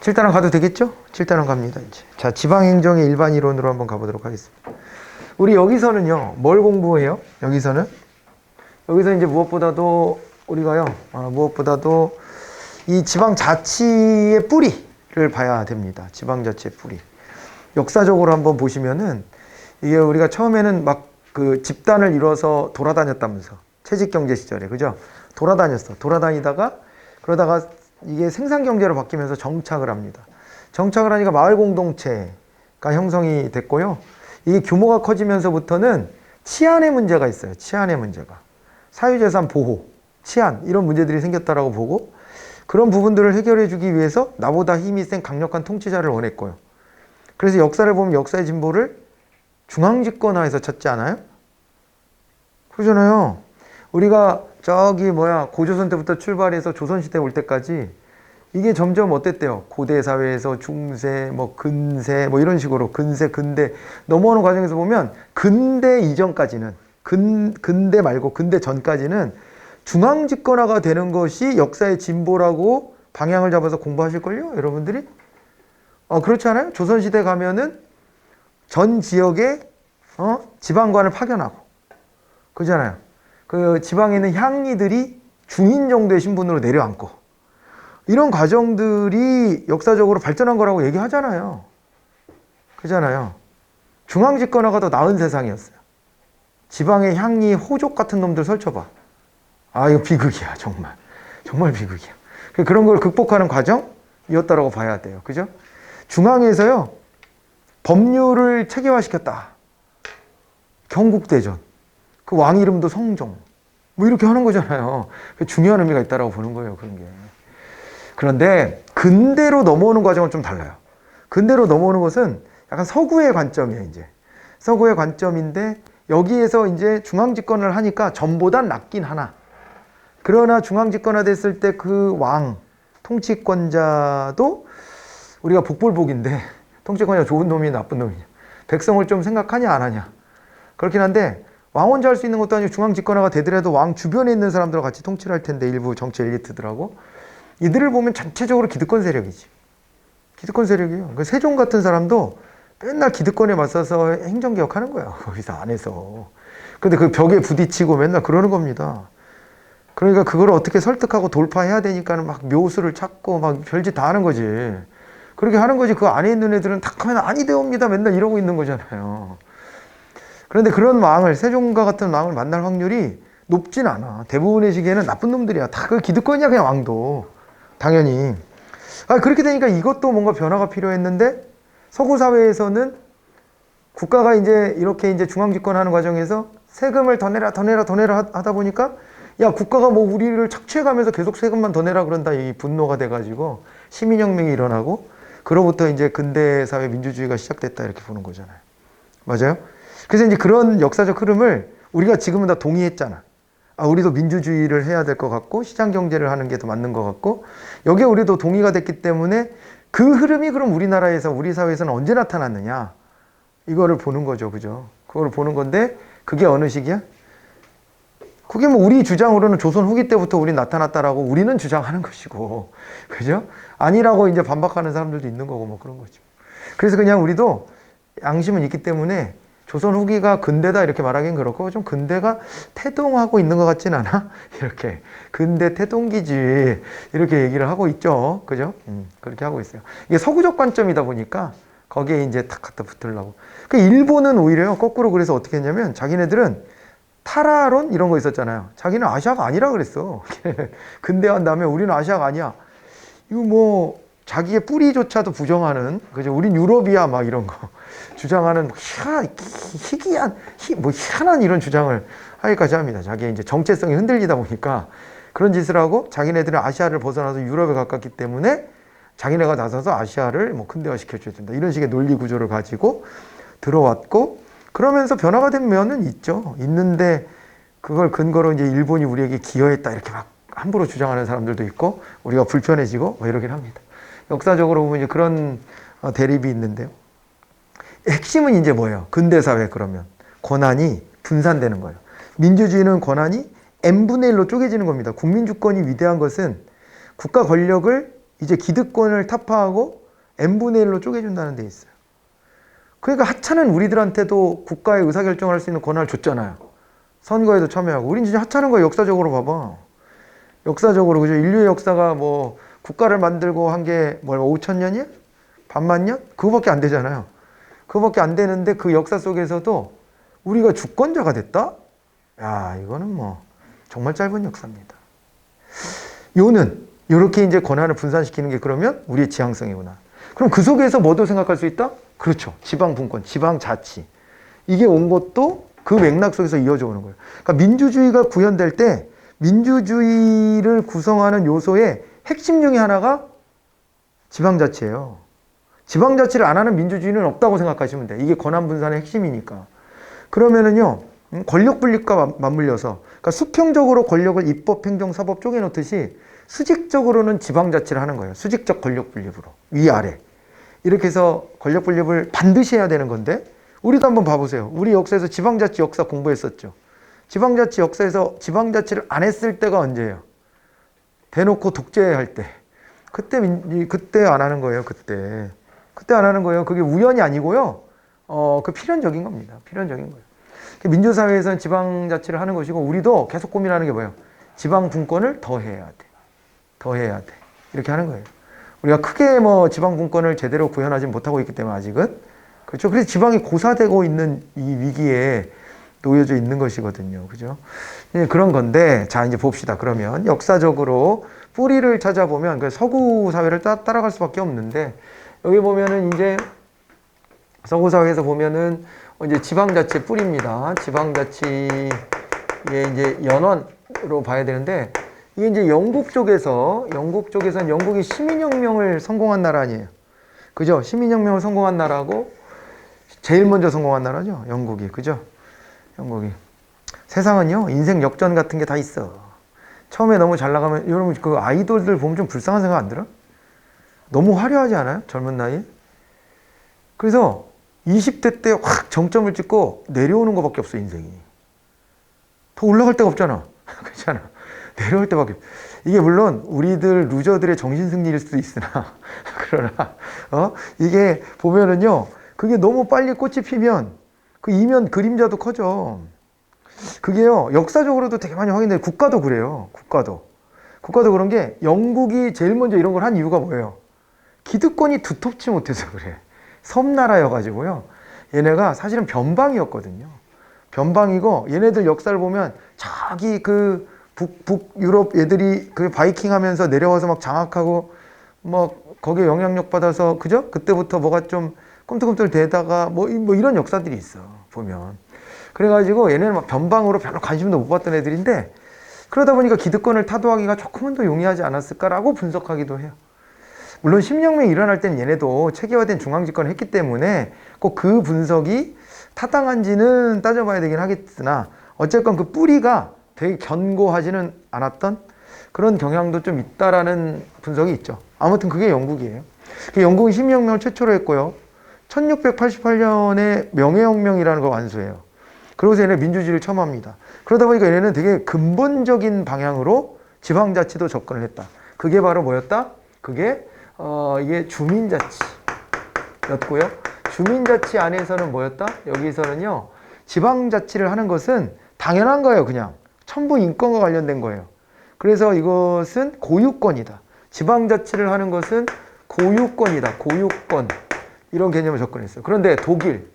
7단원 가도 되겠죠? 7단원 갑니다. 이제 자, 지방행정의 일반 이론으로 한번 가보도록 하겠습니다. 우리 여기서는요 뭘 공부해요? 여기서 이제 무엇보다도 이 지방자치의 뿌리를 봐야 됩니다. 지방자치의 뿌리. 역사적으로 한번 보시면은 이게 우리가 처음에는 막 그 집단을 이뤄서 돌아다녔다면서 채직경제 시절에. 그죠? 돌아다녔어. 돌아다니다가 그러다가 이게 생산경제로 바뀌면서 정착을 합니다. 정착을 하니까 마을 공동체가 형성이 됐고요. 이게 규모가 커지면서부터는 치안의 문제가 있어요. 치안의 문제가. 사유재산 보호, 치안 이런 문제들이 생겼다라고 보고 그런 부분들을 해결해 주기 위해서 나보다 힘이 센 강력한 통치자를 원했고요. 그래서 역사를 보면 역사의 진보를 중앙집권화에서 찾지 않아요? 그러잖아요. 우리가 고조선 때부터 출발해서 조선시대 올 때까지 이게 점점 어땠대요? 고대 사회에서 중세, 근세, 이런 식으로 근세, 근대 넘어오는 과정에서 보면 근대 이전까지는 근대 말고 근대 전까지는 중앙집권화가 되는 것이 역사의 진보라고 방향을 잡아서 공부하실걸요? 여러분들이? 그렇지 않아요? 조선시대 가면은 전 지역에 지방관을 파견하고 그러잖아요. 그 지방에 있는 향리들이 중인 정도의 신분으로 내려앉고 이런 과정들이 역사적으로 발전한 거라고 얘기하잖아요. 그잖아요. 중앙집권화가 더 나은 세상이었어요. 지방의 향리, 호족 같은 놈들 설쳐봐. 이거 비극이야, 정말. 정말 비극이야. 그런 걸 극복하는 과정이었다라고 봐야 돼요. 그죠? 중앙에서요, 법률을 체계화시켰다. 경국대전. 그 왕 이름도 성종. 이렇게 하는 거잖아요. 중요한 의미가 있다라고 보는 거예요, 그런 게. 그런데 근대로 넘어오는 과정은 좀 달라요. 근대로 넘어오는 것은 약간 서구의 관점이에요, 이제. 서구의 관점인데 여기에서 이제 중앙집권을 하니까 전보단 낫긴 하나. 그러나 중앙집권화 됐을 때 그 왕, 통치권자도 우리가 복불복인데 통치권자가 좋은 놈이 나쁜 놈이냐. 백성을 좀 생각하냐 안 하냐. 그렇긴 한데 왕 혼자 할 수 있는 것도 아니고 중앙집권화가 되더라도 왕 주변에 있는 사람들과 같이 통치를 할 텐데 일부 정치 엘리트들하고 이들을 보면 전체적으로 기득권 세력이지. 기득권 세력이에요. 그 세종 같은 사람도 맨날 기득권에 맞서서 행정개혁하는 거야. 거기서 안에서. 근데 그 벽에 부딪히고 맨날 그러는 겁니다. 그러니까 그걸 어떻게 설득하고 돌파해야 되니까는 막 묘수를 찾고 막 별짓 다 하는 거지. 그렇게 하는 거지. 그 안에 있는 애들은 탁 하면 아니되옵니다. 맨날 이러고 있는 거잖아요. 그런데 그런 왕을, 세종과 같은 왕을 만날 확률이 높진 않아. 대부분의 시기에는 나쁜 놈들이야. 다 그 기득권이야, 그냥 왕도. 당연히. 그렇게 되니까 이것도 뭔가 변화가 필요했는데 서구 사회에서는 국가가 이렇게 중앙집권하는 과정에서 세금을 더 내라 하다 보니까 야, 국가가 우리를 착취해가면서 계속 세금만 더 내라 그런다. 이 분노가 돼가지고 시민혁명이 일어나고 그로부터 이제 근대사회 민주주의가 시작됐다. 이렇게 보는 거잖아요. 맞아요? 그래서 이제 그런 역사적 흐름을 우리가 지금은 다 동의했잖아. 우리도 민주주의를 해야 될 것 같고 시장경제를 하는 게 더 맞는 것 같고 여기에 우리도 동의가 됐기 때문에 그 흐름이 그럼 우리나라에서 우리 사회에서는 언제 나타났느냐 이거를 보는 거죠. 그죠? 그걸 보는 건데 그게 어느 시기야? 그게 우리 주장으로는 조선 후기 때부터 우리 나타났다라고 우리는 주장하는 것이고 그죠? 아니라고 이제 반박하는 사람들도 있는 거고 그런 거죠. 그래서 그냥 우리도 양심은 있기 때문에 조선 후기가 근대다 이렇게 말하기는 그렇고 좀 근대가 태동하고 있는 것 같진 않아? 이렇게 근대 태동기지 이렇게 얘기를 하고 있죠. 그죠? 그렇게 하고 있어요. 이게 서구적 관점이다 보니까 거기에 이제 탁 갖다 붙으려고. 그 일본은 오히려 거꾸로 그래서 어떻게 했냐면 자기네들은 타라론 이런 거 있었잖아요. 자기는 아시아가 아니라 그랬어. 근대화한 다음에 우리는 아시아가 아니야. 이거 자기의 뿌리조차도 부정하는, 그죠? 우린 유럽이야, 막 이런 거. 주장하는 희한한 이런 주장을 하기까지 합니다. 자기의 이제 정체성이 흔들리다 보니까 그런 짓을 하고 자기네들은 아시아를 벗어나서 유럽에 가깝기 때문에 자기네가 나서서 아시아를 근대화 시켜줘야 된다. 이런 식의 논리 구조를 가지고 들어왔고 그러면서 변화가 된 면은 있죠. 있는데 그걸 근거로 이제 일본이 우리에게 기여했다. 이렇게 막 함부로 주장하는 사람들도 있고 우리가 불편해지고 이러긴 합니다. 역사적으로 보면 이제 그런 대립이 있는데요. 핵심은 이제 뭐예요? 근대사회 그러면 권한이 분산되는 거예요. 민주주의는 권한이 n분의 1로 쪼개지는 겁니다. 국민주권이 위대한 것은 국가 권력을 이제 기득권을 타파하고 n분의 1로 쪼개준다는 데 있어요. 그러니까 하찮은 우리들한테도 국가의 의사결정을 할 수 있는 권한을 줬잖아요. 선거에도 참여하고. 우린 진짜 하찮은 거예요. 역사적으로 봐봐. 역사적으로, 그죠? 인류의 역사가 국가를 만들고 한 게 5,000년이야? 반만 년? 그거밖에 안 되잖아요. 그거밖에 안 되는데 그 역사 속에서도 우리가 주권자가 됐다? 야, 이거는 정말 짧은 역사입니다. 요는 이렇게 이제 권한을 분산시키는 게 그러면 우리의 지향성이구나. 그럼 그 속에서 뭐도 생각할 수 있다? 그렇죠. 지방분권, 지방자치. 이게 온 것도 그 맥락 속에서 이어져 오는 거예요. 그러니까 민주주의가 구현될 때 민주주의를 구성하는 요소의 핵심 중에 하나가 지방자치예요. 지방자치를 안 하는 민주주의는 없다고 생각하시면 돼. 이게 권한 분산의 핵심이니까. 그러면은요, 권력 분립과 맞물려서, 그러니까 수평적으로 권력을 입법, 행정, 사법 쪼개놓듯이 수직적으로는 지방자치를 하는 거예요. 수직적 권력 분립으로. 위아래. 이렇게 해서 권력 분립을 반드시 해야 되는 건데, 우리도 한번 봐보세요. 우리 역사에서 지방자치 역사 공부했었죠. 지방자치 역사에서 지방자치를 안 했을 때가 언제예요? 대놓고 독재할 때. 그때 안 하는 거예요, 그때. 그때 안 하는 거예요. 그게 우연이 아니고요. 그 필연적인 겁니다. 필연적인 거예요. 민주사회에서는 지방자치를 하는 것이고, 우리도 계속 고민하는 게 뭐예요? 지방분권을 더 해야 돼. 더 해야 돼. 이렇게 하는 거예요. 우리가 크게 뭐 지방분권을 제대로 구현하지 못하고 있기 때문에 아직은. 그렇죠. 그래서 지방이 고사되고 있는 이 위기에 놓여져 있는 것이거든요. 그죠? 그런 건데, 자, 이제 봅시다. 그러면 역사적으로 뿌리를 찾아보면, 그 서구 사회를 따라갈 수밖에 없는데, 여기 보면은 이제 서구 사회에서 보면은 이제 지방자치 뿌리입니다. 지방자치의 이제 연원으로 봐야 되는데, 이게 이제 영국 쪽에서는 영국이 시민혁명을 성공한 나라 아니에요. 그죠? 시민혁명을 성공한 나라고, 제일 먼저 성공한 나라죠. 영국이. 그죠? 영국이. 세상은요, 인생 역전 같은 게 다 있어. 처음에 너무 잘 나가면, 여러분 그 아이돌들 보면 좀 불쌍한 생각 안 들어? 너무 화려하지 않아요? 젊은 나이에? 그래서 20대 때 확 정점을 찍고 내려오는 것밖에 없어, 인생이. 더 올라갈 데가 없잖아. 그렇잖아. 내려올 때밖에. 이게 물론 우리들 루저들의 정신승리일 수도 있으나, 그러나, 이게 보면은요, 그게 너무 빨리 꽃이 피면 그 이면 그림자도 커져. 그게요, 역사적으로도 되게 많이 확인돼요. 국가도 그래요. 국가도 그런 게 영국이 제일 먼저 이런 걸 한 이유가 뭐예요? 기득권이 두텁지 못해서 그래. 섬나라여가지고요. 얘네가 사실은 변방이었거든요. 변방이고, 얘네들 역사를 보면 자기 그 북유럽 애들이 그 바이킹 하면서 내려와서 막 장악하고, 뭐, 거기에 영향력 받아서, 그죠? 그때부터 뭐가 좀 꿈틀꿈틀 대다가 뭐 이런 역사들이 있어, 보면. 그래가지고 얘네는 막 변방으로 별로 관심도 못 받던 애들인데, 그러다 보니까 기득권을 타도하기가 조금은 더 용이하지 않았을까라고 분석하기도 해요. 물론 심령명이 일어날 때는 얘네도 체계화된 중앙집권을 했기 때문에 꼭 그 분석이 타당한지는 따져봐야 되긴 하겠으나, 어쨌건 그 뿌리가 되게 견고하지는 않았던 그런 경향도 좀 있다라는 분석이 있죠. 아무튼 그게 영국이에요. 영국이 심령명을 최초로 했고요. 1688년에 명예혁명이라는 걸 완수해요. 그러고서 얘네 민주주의를 처음 합니다. 그러다 보니까 얘네는 되게 근본적인 방향으로 지방자치도 접근을 했다. 그게 바로 뭐였다? 그게 이게 주민자치였고요. 주민자치 안에서는 뭐였다? 여기서는요, 지방자치를 하는 것은 당연한 거예요. 그냥 천부 인권과 관련된 거예요. 그래서 이것은 고유권이다. 지방자치를 하는 것은 고유권이다. 고유권. 이런 개념을 접근했어요. 그런데 독일,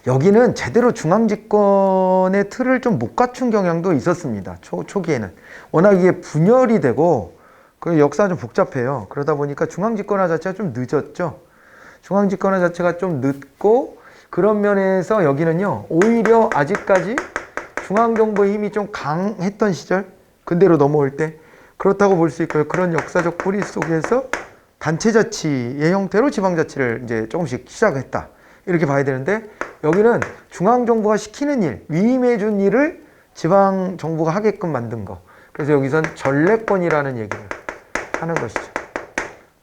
여기는 제대로 중앙집권의 틀을 좀 못 갖춘 경향도 있었습니다. 초기에는. 워낙 이게 분열이 되고, 그 역사가 좀 복잡해요. 그러다 보니까 중앙집권화 자체가 좀 늦었죠. 중앙집권화 자체가 좀 늦고, 그런 면에서 여기는요, 오히려 아직까지 중앙정부의 힘이 좀 강했던 시절, 근대로 넘어올 때, 그렇다고 볼 수 있고요. 그런 역사적 뿌리 속에서 단체자치의 형태로 지방자치를 이제 조금씩 시작했다. 이렇게 봐야 되는데, 여기는 중앙정부가 시키는 일, 위임해준 일을 지방정부가 하게끔 만든 거. 그래서 여기선 전래권이라는 얘기를 하는 것이죠.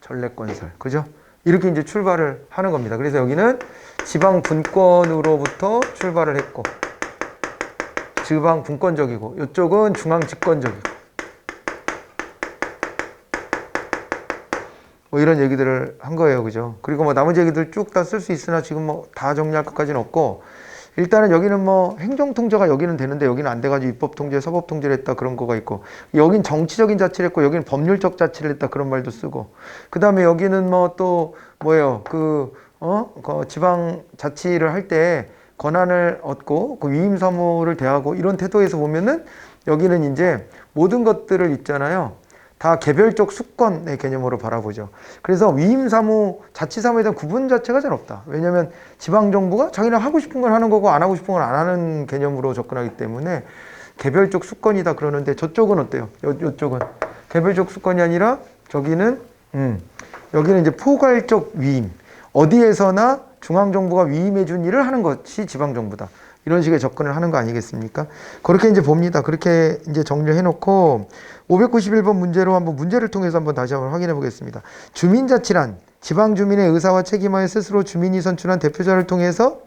전래권설. 그죠? 이렇게 이제 출발을 하는 겁니다. 그래서 여기는 지방분권으로부터 출발을 했고, 지방분권적이고, 이쪽은 중앙집권적이고, 뭐 이런 얘기들을 한 거예요. 그죠? 그리고 뭐 나머지 얘기들 쭉 다 쓸 수 있으나 지금 뭐 다 정리할 것까지는 없고, 일단은 여기는 뭐 행정통제가 여기는 되는데 여기는 안 돼가지고 입법통제, 서법통제를 했다 그런 거가 있고, 여긴 정치적인 자치를 했고 여기는 법률적 자치를 했다 그런 말도 쓰고, 그 다음에 여기는 뭐 또 뭐예요? 그 지방 자치를 할 때 권한을 얻고 그 위임 사무를 대하고 이런 태도에서 보면은 여기는 이제 모든 것들을 있잖아요. 다 개별적 수권의 개념으로 바라보죠. 그래서 위임 사무, 자치 사무에 대한 구분 자체가 잘 없다. 왜냐하면 지방 정부가 자기네 하고 싶은 걸 하는 거고 안 하고 싶은 걸 안 하는 개념으로 접근하기 때문에 개별적 수권이다 그러는데 저쪽은 어때요? 이쪽은 개별적 수권이 아니라 저기는 여기는 이제 포괄적 위임. 어디에서나 중앙정부가 위임해준 일을 하는 것이 지방정부다. 이런 식의 접근을 하는 거 아니겠습니까? 그렇게 이제 봅니다. 그렇게 이제 정리를 해놓고 591번 문제로 한번 문제를 통해서 한번 다시 한번 확인해 보겠습니다. 주민자치란 지방주민의 의사와 책임하에 스스로 주민이 선출한 대표자를 통해서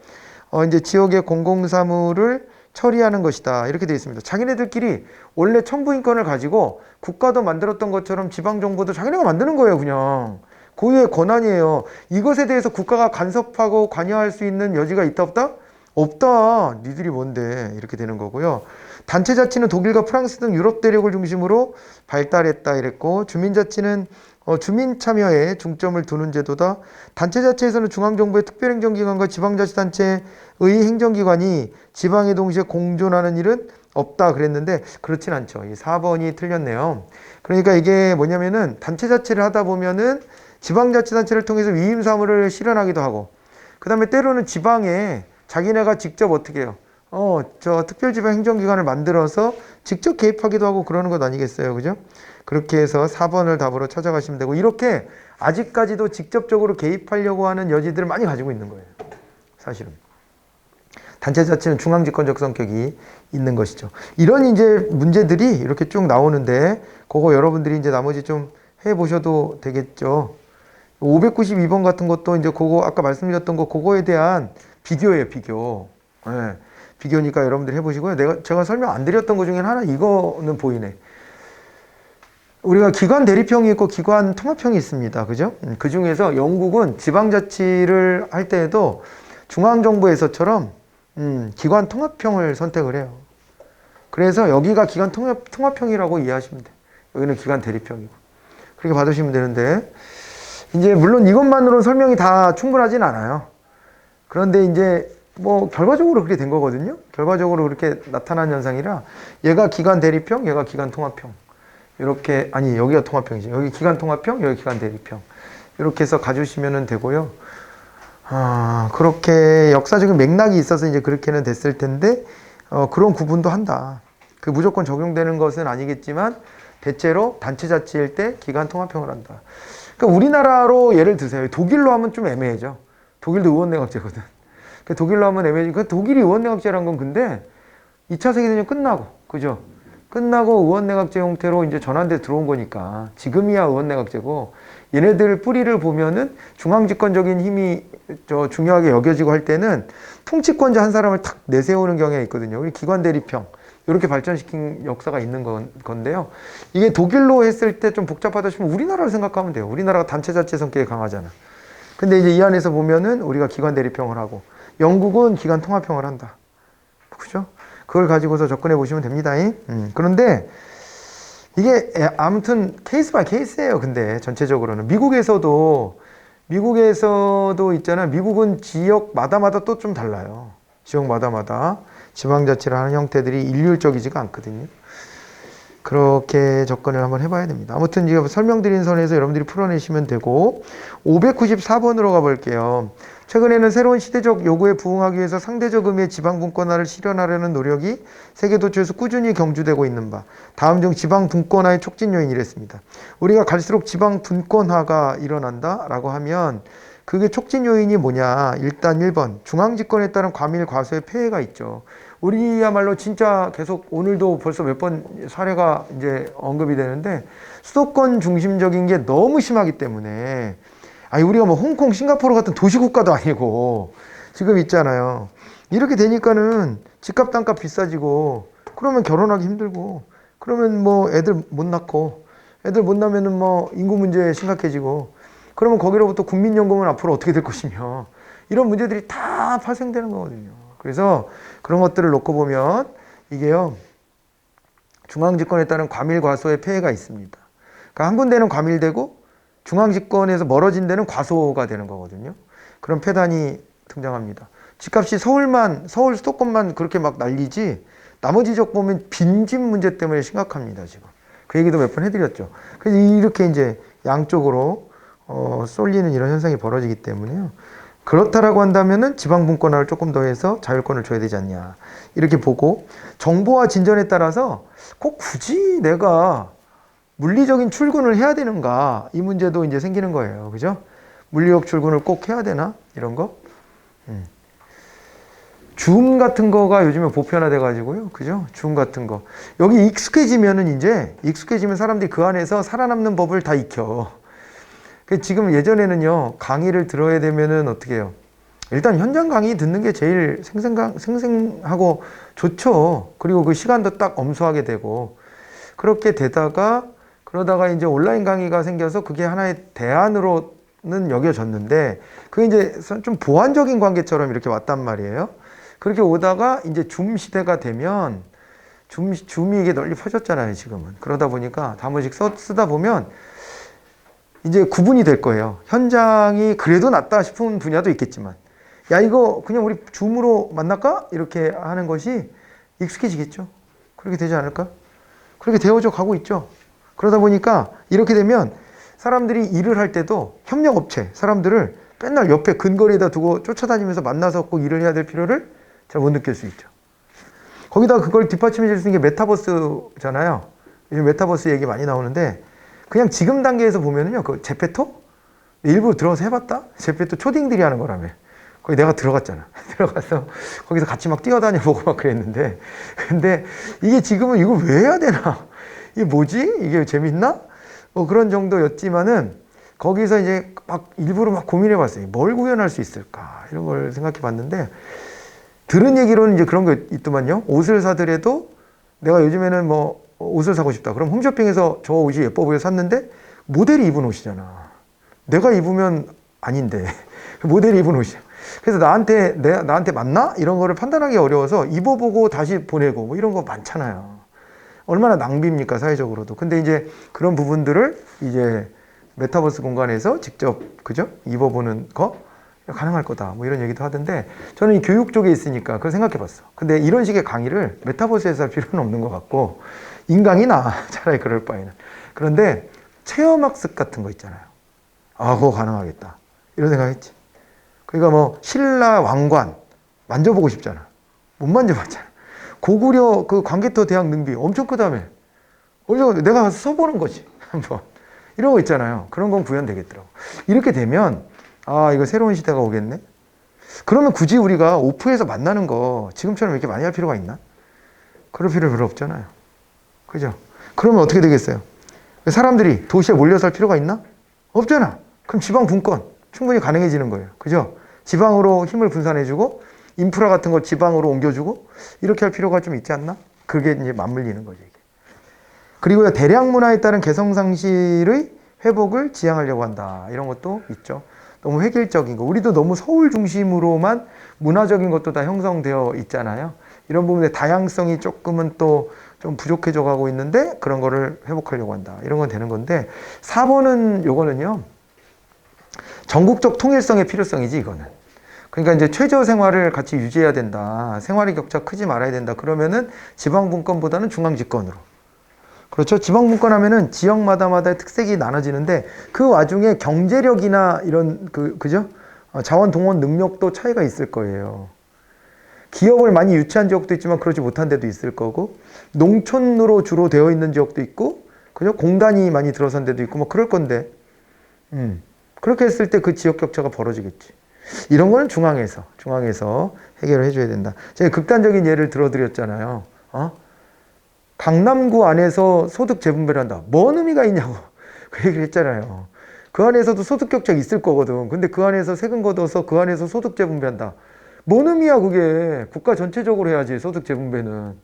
이제 지역의 공공사무를 처리하는 것이다. 이렇게 되어 있습니다. 자기네들끼리 원래 천부인권을 가지고 국가도 만들었던 것처럼 지방정부도 자기네가 만드는 거예요, 그냥. 고유의 권한이에요. 이것에 대해서 국가가 간섭하고 관여할 수 있는 여지가 있다 없다? 없다. 니들이 뭔데? 이렇게 되는 거고요. 단체자치는 독일과 프랑스 등 유럽 대륙을 중심으로 발달했다 이랬고, 주민자치는 주민 참여에 중점을 두는 제도다. 단체자치에서는 중앙정부의 특별행정기관과 지방자치단체의 행정기관이 지방에 동시에 공존하는 일은 없다 그랬는데 그렇진 않죠. 이 4번이 틀렸네요. 그러니까 이게 뭐냐면은 단체자치를 하다 보면은 지방자치단체를 통해서 위임사무를 실현하기도 하고, 그 다음에 때로는 지방에 자기네가 직접 어떻게 해요? 저 특별지방행정기관을 만들어서 직접 개입하기도 하고 그러는 것 아니겠어요? 그죠? 그렇게 해서 4번을 답으로 찾아가시면 되고, 이렇게 아직까지도 직접적으로 개입하려고 하는 여지들을 많이 가지고 있는 거예요. 사실은. 단체자치는 중앙집권적 성격이 있는 것이죠. 이런 이제 문제들이 이렇게 쭉 나오는데, 그거 여러분들이 이제 나머지 좀 해보셔도 되겠죠. 592번 같은 것도 이제 그거 아까 말씀드렸던 거 그거에 대한 비교예요, 비교. 네, 비교니까 여러분들 해보시고요. 제가 설명 안 드렸던 것 중에 하나 이거는 보이네. 우리가 기관 대립형이 있고 기관 통합형이 있습니다. 그죠? 그 중에서 영국은 지방자치를 할 때에도 중앙정부에서처럼 기관 통합형을 선택을 해요. 그래서 여기가 기관 통합형이라고 이해하시면 돼요. 여기는 기관 대립형이고. 그렇게 받으시면 되는데, 이제 물론 이것만으로 설명이 다 충분하진 않아요. 그런데 이제 뭐 결과적으로 그렇게 된 거거든요. 결과적으로 그렇게 나타난 현상이라 얘가 기관 대립형, 얘가 기관 통합형. 이렇게, 아니 여기가 통합형이지. 여기 기관 통합형, 여기 기관 대립형. 이렇게 해서 가주시면 되고요. 그렇게 역사적인 맥락이 있어서 이제 그렇게는 됐을 텐데, 그런 구분도 한다. 그 무조건 적용되는 것은 아니겠지만 대체로 단체자치일 때 기관 통합형을 한다. 그러니까 우리나라로 예를 드세요. 독일로 하면 좀 애매해져. 독일도 의원내각제거든. 독일로 하면 애매해지. 독일이 의원내각제란 건 근데 2차 세계대전 끝나고, 그죠? 끝나고 의원내각제 형태로 이제 전환돼 들어온 거니까 지금이야 의원내각제고, 얘네들 뿌리를 보면은 중앙집권적인 힘이 중요하게 여겨지고 할 때는 통치권자 한 사람을 탁 내세우는 경향이 있거든요. 우리 기관 대립형. 이렇게 발전시킨 역사가 있는 건데요. 이게 독일로 했을 때 좀 복잡하다 싶으면 우리나라를 생각하면 돼요. 우리나라가 단체자치 성격이 강하잖아. 근데 이제 이 안에서 보면은 우리가 기관 대립형을 하고, 영국은 기관 통합형을 한다. 그죠? 그걸 가지고서 접근해 보시면 됩니다. 그런데 이게 아무튼 케이스 바이 케이스예요. 근데 전체적으로는 미국에서도 있잖아요. 미국은 지역마다마다 또 좀 달라요. 지역마다마다 지방자치를 하는 형태들이 일률적이지가 않거든요. 그렇게 접근을 한번 해봐야 됩니다. 아무튼 제가 설명드린 선에서 여러분들이 풀어내시면 되고, 594번으로 가볼게요. 최근에는 새로운 시대적 요구에 부응하기 위해서 상대적 의미의 지방분권화를 실현하려는 노력이 세계 도처에서 꾸준히 경주되고 있는 바, 다음 중 지방분권화의 촉진 요인이랬습니다. 우리가 갈수록 지방분권화가 일어난다라고 하면 그게 촉진 요인이 뭐냐? 일단 1번, 중앙집권에 따른 과밀 과소의 폐해가 있죠. 우리야말로 진짜 계속 오늘도 벌써 몇 번 사례가 이제 언급이 되는데, 수도권 중심적인 게 너무 심하기 때문에, 아니 우리가 뭐 홍콩, 싱가포르 같은 도시국가도 아니고 지금 있잖아요. 이렇게 되니까는 집값 단가 비싸지고, 그러면 결혼하기 힘들고, 그러면 뭐 애들 못 낳고, 애들 못 낳으면은 뭐 인구 문제 심각해지고, 그러면 거기로부터 국민연금은 앞으로 어떻게 될 것이며, 이런 문제들이 다 발생되는 거거든요. 그래서 그런 것들을 놓고 보면 이게요, 중앙집권에 따른 과밀과소의 폐해가 있습니다. 그러니까 한 군데는 과밀되고 중앙집권에서 멀어진 데는 과소가 되는 거거든요. 그런 폐단이 등장합니다. 집값이 서울 수도권만 그렇게 막 난리지 나머지 지역 보면 빈집 문제 때문에 심각합니다, 지금. 그 얘기도 몇 번 해드렸죠. 그래서 이렇게 이제 양쪽으로 쏠리는 이런 현상이 벌어지기 때문에요. 그렇다라고 한다면은 지방분권화를 조금 더 해서 자율권을 줘야 되지 않냐. 이렇게 보고 정보화 진전에 따라서 꼭 굳이 내가 물리적인 출근을 해야 되는가. 이 문제도 이제 생기는 거예요. 그죠? 물리적 출근을 꼭 해야 되나? 이런 거. 줌 같은 거가 요즘에 보편화돼 가지고요. 그죠? 줌 같은 거. 여기 익숙해지면 사람들이 그 안에서 살아남는 법을 다 익혀. 지금 예전에는요, 강의를 들어야 되면은 어떻게 해요? 일단 현장 강의 듣는 게 제일 생생하고 좋죠. 그리고 그 시간도 딱 엄수하게 되고. 그렇게 되다가, 그러다가 이제 온라인 강의가 생겨서 그게 하나의 대안으로는 여겨졌는데, 그게 이제 좀 보완적인 관계처럼 이렇게 왔단 말이에요. 그렇게 오다가 이제 줌 시대가 되면 줌이 이게 널리 퍼졌잖아요, 지금은. 그러다 보니까 한 번씩 쓰다 보면 이제 구분이 될 거예요. 현장이 그래도 낫다 싶은 분야도 있겠지만, 야, 이거 그냥 우리 줌으로 만날까? 이렇게 하는 것이 익숙해지겠죠. 그렇게 되지 않을까? 그렇게 되어져 가고 있죠. 그러다 보니까 이렇게 되면 사람들이 일을 할 때도 협력업체, 사람들을 맨날 옆에 근거리에다 두고 쫓아다니면서 만나서 꼭 일을 해야 될 필요를 잘 못 느낄 수 있죠. 거기다 그걸 뒷받침해 줄 수 있는 게 메타버스잖아요. 요즘 메타버스 얘기 많이 나오는데, 그냥 지금 단계에서 보면은요, 그 제페토? 일부러 들어가서 해봤다? 제페토 초딩들이 하는 거라며. 거기 내가 들어갔잖아. 들어가서 거기서 같이 막 뛰어다녀 보고 막 그랬는데, 근데 이게 지금은 이걸 왜 해야 되나? 이게 뭐지? 이게 재밌나? 그런 정도였지만은, 거기서 이제 막 일부러 막 고민해 봤어요. 뭘 구현할 수 있을까? 이런 걸 생각해 봤는데, 들은 얘기로는 이제 그런 거 있더만요. 옷을 사더라도 내가 요즘에는 뭐 옷을 사고 싶다. 그럼 홈쇼핑에서 저 옷이 예뻐 보여 샀는데 모델이 입은 옷이잖아. 내가 입으면 아닌데 모델이 입은 옷이야. 그래서 나한테 맞나? 이런 거를 판단하기 어려워서 입어보고 다시 보내고 뭐 이런 거 많잖아요. 얼마나 낭비입니까, 사회적으로도. 근데 이제 그런 부분들을 이제 메타버스 공간에서 직접, 그죠? 입어보는 거 가능할 거다. 뭐 이런 얘기도 하던데, 저는 이 교육 쪽에 있으니까 그걸 생각해 봤어. 근데 이런 식의 강의를 메타버스에서 할 필요는 없는 것 같고, 인강이 나. 차라리 그럴 바에는. 그런데 체험학습 같은 거 있잖아요. 아, 그거 가능하겠다. 이런 생각 했지. 그러니까 뭐, 신라 왕관 만져보고 싶잖아. 못 만져봤잖아. 고구려 그 광개토 대학 능비 엄청 크다며. 내가 가서 써보는 거지. 한번. 이런 거 있잖아요. 그런 건 구현되겠더라고. 이렇게 되면, 아, 이거 새로운 시대가 오겠네? 그러면 굳이 우리가 오프에서 만나는 거 지금처럼 이렇게 많이 할 필요가 있나? 그럴 필요 별로 없잖아요. 그죠? 그러면 어떻게 되겠어요? 사람들이 도시에 몰려 살 필요가 있나? 없잖아. 그럼 지방 분권 충분히 가능해지는 거예요. 그죠? 지방으로 힘을 분산해주고, 인프라 같은 거 지방으로 옮겨주고, 이렇게 할 필요가 좀 있지 않나? 그게 이제 맞물리는 거죠, 이게. 그리고요, 대량 문화에 따른 개성상실의 회복을 지향하려고 한다. 이런 것도 있죠. 너무 획일적인 거. 우리도 너무 서울 중심으로만 문화적인 것도 다 형성되어 있잖아요. 이런 부분에 다양성이 조금은 또 좀 부족해져 가고 있는데, 그런 거를 회복하려고 한다. 이런 건 되는 건데, 4번은 요거는요, 전국적 통일성의 필요성이지, 이거는. 그러니까 이제 최저 생활을 같이 유지해야 된다. 생활의 격차 크지 말아야 된다. 그러면은 지방분권보다는 중앙집권으로. 그렇죠. 지방분권하면은 지역마다의 특색이 나눠지는데, 그 와중에 경제력이나 이런 그죠? 자원 동원 능력도 차이가 있을 거예요. 기업을 많이 유치한 지역도 있지만 그렇지 못한 데도 있을 거고, 농촌으로 주로 되어 있는 지역도 있고, 그죠? 공단이 많이 들어선 데도 있고, 뭐 그럴 건데, 그렇게 했을 때 그 지역 격차가 벌어지겠지. 이런 거는 중앙에서 해결을 해줘야 된다. 제가 극단적인 예를 들어드렸잖아요. 강남구 안에서 소득 재분배를 한다. 뭔 의미가 있냐고 그 얘기를 했잖아요. 그 안에서도 소득 격차가 있을 거거든. 근데 그 안에서 세금 걷어서 그 안에서 소득 재분배한다. 뭔 의미야, 그게. 국가 전체적으로 해야지, 소득 재분배는.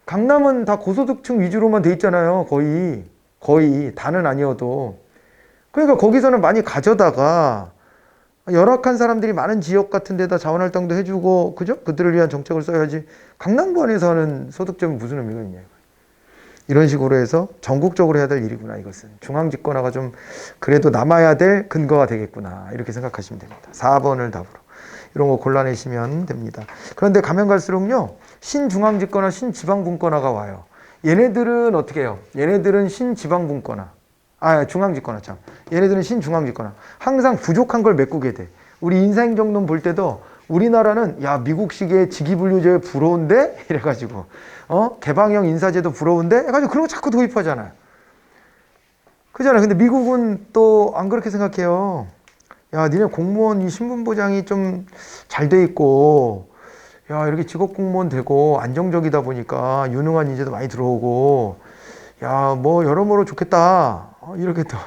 강남은 다 고소득층 위주로만 돼 있잖아요. 거의 다는 아니어도. 그러니까 거기서는 많이 가져다가 열악한 사람들이 많은 지역 같은 데다 자원활동도 해주고, 그죠? 그들을 위한 정책을 써야지. 강남구 안에서 하는 소득제는 무슨 의미가 있냐. 이런 식으로 해서 전국적으로 해야 될 일이구나, 이것은. 중앙집권화가 좀 그래도 남아야 될 근거가 되겠구나. 이렇게 생각하시면 됩니다. 4번을 답으로. 이런 거 골라내시면 됩니다. 그런데 가면 갈수록요, 신중앙집권화, 신지방분권화가 와요. 얘네들은 어떻게 해요? 얘네들은 신지방분권화. 중앙집권화 참. 얘네들은 신중앙집권화. 항상 부족한 걸 메꾸게 돼. 우리 인사행정론 볼 때도 우리나라는 야 미국식의 직위분류제 부러운데? 이래가지고 개방형 인사제도 부러운데? 해가지고 그런 거 자꾸 도입하잖아요. 그잖아요. 근데 미국은 또 안 그렇게 생각해요. 야 니네 공무원 이 신분보장이 좀 잘 돼 있고 야 이렇게 직업공무원 되고 안정적이다 보니까 유능한 인재도 많이 들어오고 야 뭐 여러모로 좋겠다 이렇게 또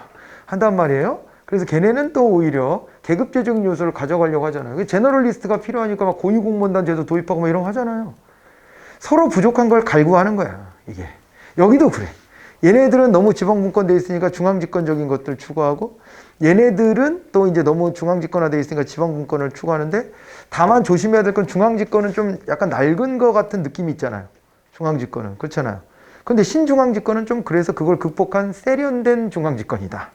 한단 말이에요. 그래서 걔네는 또 오히려 계급제적인 요소를 가져가려고 하잖아요. 제너럴리스트가 필요하니까 막 고위공무원단 제도 도입하고 막 이런 거 하잖아요. 서로 부족한 걸 갈구하는 거야 이게. 여기도 그래. 얘네들은 너무 지방분권돼 있으니까 중앙집권적인 것들 추구하고 얘네들은 또 이제 너무 중앙집권화돼 있으니까 지방분권을 추구하는데 다만 조심해야 될 건 중앙집권은 좀 약간 낡은 것 같은 느낌이 있잖아요. 중앙집권은 그렇잖아요. 근데 신중앙집권은 좀 그래서 그걸 극복한 세련된 중앙집권이다.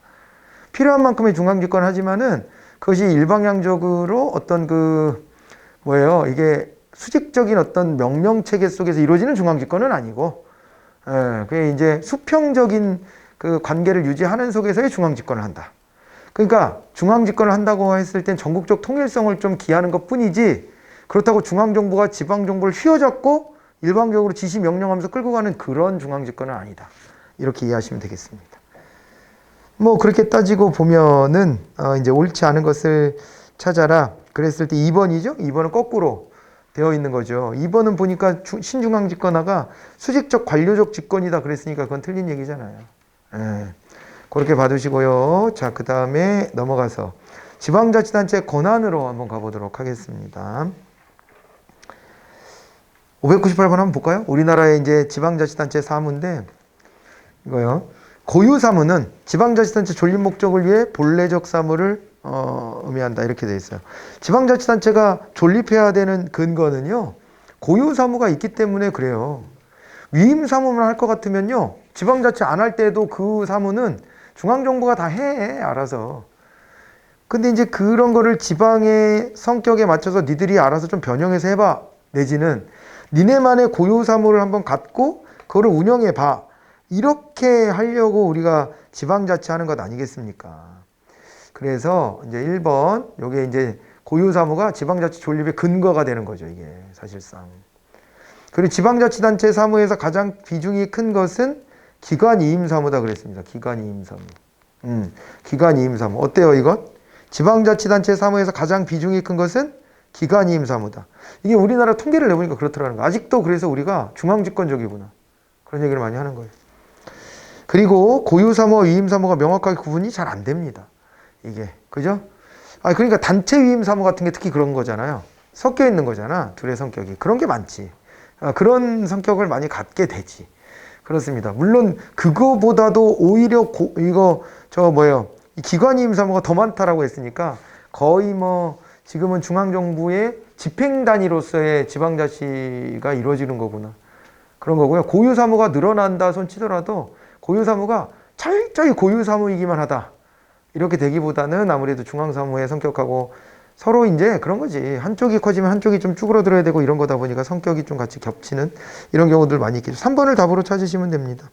필요한 만큼의 중앙집권을 하지만은 그것이 일방향적으로 어떤 이게 수직적인 어떤 명령체계 속에서 이루어지는 중앙집권은 아니고, 그게 이제 수평적인 그 관계를 유지하는 속에서의 중앙집권을 한다. 그러니까 중앙집권을 한다고 했을 땐 전국적 통일성을 좀 기하는 것 뿐이지, 그렇다고 중앙정부가 지방정부를 휘어잡고 일방적으로 지시 명령하면서 끌고 가는 그런 중앙집권은 아니다. 이렇게 이해하시면 되겠습니다. 뭐 그렇게 따지고 보면은 이제 옳지 않은 것을 찾아라. 그랬을 때 2번이죠. 2번은 거꾸로 되어 있는 거죠. 2번은 보니까 신중앙집권화가 수직적 관료적 집권이다 그랬으니까 그건 틀린 얘기잖아요. 그렇게 봐두시고요. 자, 그 다음에 넘어가서 지방자치단체 권한으로 한번 가보도록 하겠습니다. 598번 한번 볼까요? 우리나라의 이제 지방자치단체 사무인데 이거요. 고유 사무는 지방자치단체 존립 목적을 위해 본래적 사무를 의미한다 이렇게 돼 있어요. 지방자치단체가 존립해야 되는 근거는요. 고유 사무가 있기 때문에 그래요. 위임 사무만 할 것 같으면요. 지방자치 안 할 때도 그 사무는 중앙정부가 다 해 알아서. 근데 이제 그런 거를 지방의 성격에 맞춰서 니들이 알아서 좀 변형해서 해봐. 내지는 니네만의 고유 사무를 한번 갖고 그거를 운영해 봐. 이렇게 하려고 우리가 지방자치 하는 것 아니겠습니까? 그래서 이제 1번, 요게 이제 고유사무가 지방자치 존립의 근거가 되는 거죠, 이게 사실상. 그리고 지방자치단체 사무에서 가장 비중이 큰 것은 기관이임사무다 그랬습니다. 기관이임사무. 기관이임사무. 어때요, 이건? 지방자치단체 사무에서 가장 비중이 큰 것은 기관이임사무다. 이게 우리나라 통계를 내보니까 그렇더라는 거예요. 아직도 그래서 우리가 중앙집권적이구나. 그런 얘기를 많이 하는 거예요. 그리고 고유사무와 위임사무가 명확하게 구분이 잘 안 됩니다. 이게. 그죠? 그러니까 단체 위임사무 같은 게 특히 그런 거잖아요. 섞여 있는 거잖아. 둘의 성격이. 그런 게 많지. 그런 성격을 많이 갖게 되지. 그렇습니다. 물론 그거보다도 오히려 이 기관위임사무가 더 많다라고 했으니까 거의 지금은 중앙정부의 집행단위로서의 지방자치가 이루어지는 거구나. 그런 거고요. 고유사무가 늘어난다 손 치더라도 고유사무가 철저히 고유사무이기만 하다. 이렇게 되기보다는 아무래도 중앙사무의 성격하고 서로 이제 그런 거지. 한쪽이 커지면 한쪽이 좀 쭈그러들어야 되고 이런 거다 보니까 성격이 좀 같이 겹치는 이런 경우들 많이 있겠죠. 3번을 답으로 찾으시면 됩니다.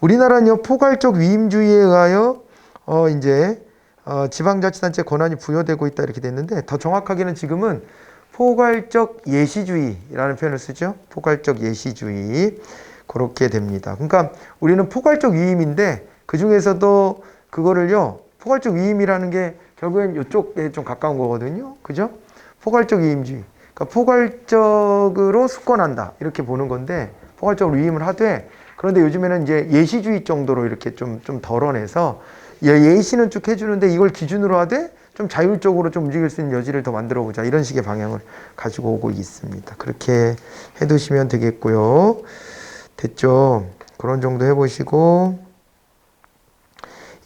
우리나라는요, 포괄적 위임주의에 의하여 지방자치단체 권한이 부여되고 있다 이렇게 됐는데 더 정확하게는 지금은 포괄적 예시주의라는 표현을 쓰죠. 포괄적 예시주의. 그렇게 됩니다. 그러니까 우리는 포괄적 위임인데 그 중에서도 그거를요, 포괄적 위임이라는 게 결국엔 이쪽에 좀 가까운 거거든요. 그죠? 포괄적 위임주의. 그러니까 포괄적으로 수권한다. 이렇게 보는 건데, 포괄적으로 위임을 하되, 그런데 요즘에는 이제 예시주의 정도로 이렇게 좀 덜어내서, 예시는 쭉 해주는데 이걸 기준으로 하되, 좀 자율적으로 좀 움직일 수 있는 여지를 더 만들어 보자. 이런 식의 방향을 가지고 오고 있습니다. 그렇게 해두시면 되겠고요. 됐죠? 그런 정도 해보시고,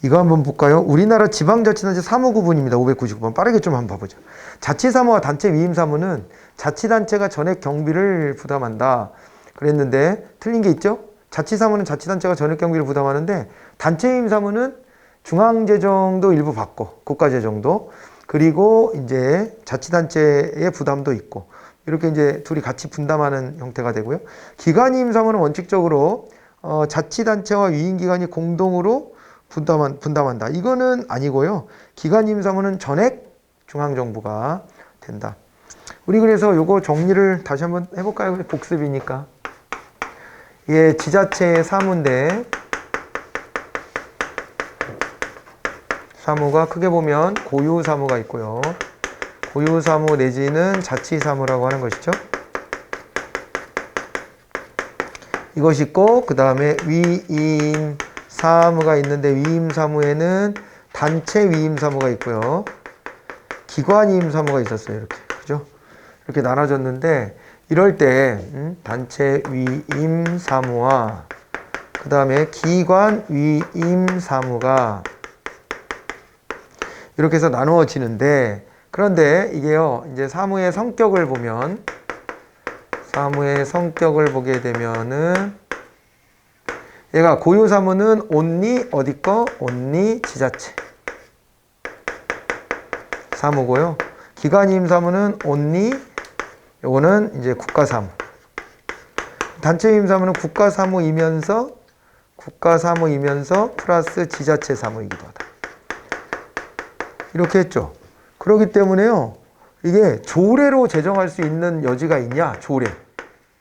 이거 한번 볼까요? 우리나라 지방자치단체 사무구분입니다. 599번. 빠르게 좀 한번 봐보죠. 자치사무와 단체 위임사무는 자치단체가 전액 경비를 부담한다. 그랬는데 틀린 게 있죠? 자치사무는 자치단체가 전액 경비를 부담하는데 단체 위임사무는 중앙재정도 일부 받고 국가재정도, 그리고 이제 자치단체의 부담도 있고 이렇게 이제 둘이 같이 분담하는 형태가 되고요. 기관이임 사무는 원칙적으로 자치단체와 위임기관이 공동으로 분담한다. 이거는 아니고요. 기관이임 사무는 전액 중앙정부가 된다. 우리 그래서 요거 정리를 다시 한번 해볼까요? 복습이니까. 예, 지자체의 사무인데 사무가 크게 보면 고유사무가 있고요. 고유사무 내지는 자치사무라고 하는 것이죠. 이것이 있고 그 다음에 위임사무가 있는데 위임사무에는 단체 위임사무가 있고요. 기관위임사무가 있었어요. 이렇게 그죠? 이렇게 나눠졌는데 이럴 때 단체 위임사무와 그 다음에 기관 위임사무가 이렇게 해서 나누어지는데 그런데 이게요 이제 사무의 성격을 보면 사무의 성격을 보게 되면은 얘가 고유사무는 온리 어디 거? 온리 지자체 사무고요. 기관이임 사무는 온리 요거는 이제 국가사무. 단체위임 사무는 국가사무이면서 플러스 지자체 사무이기도 하다. 이렇게 했죠. 그렇기 때문에요. 이게 조례로 제정할 수 있는 여지가 있냐?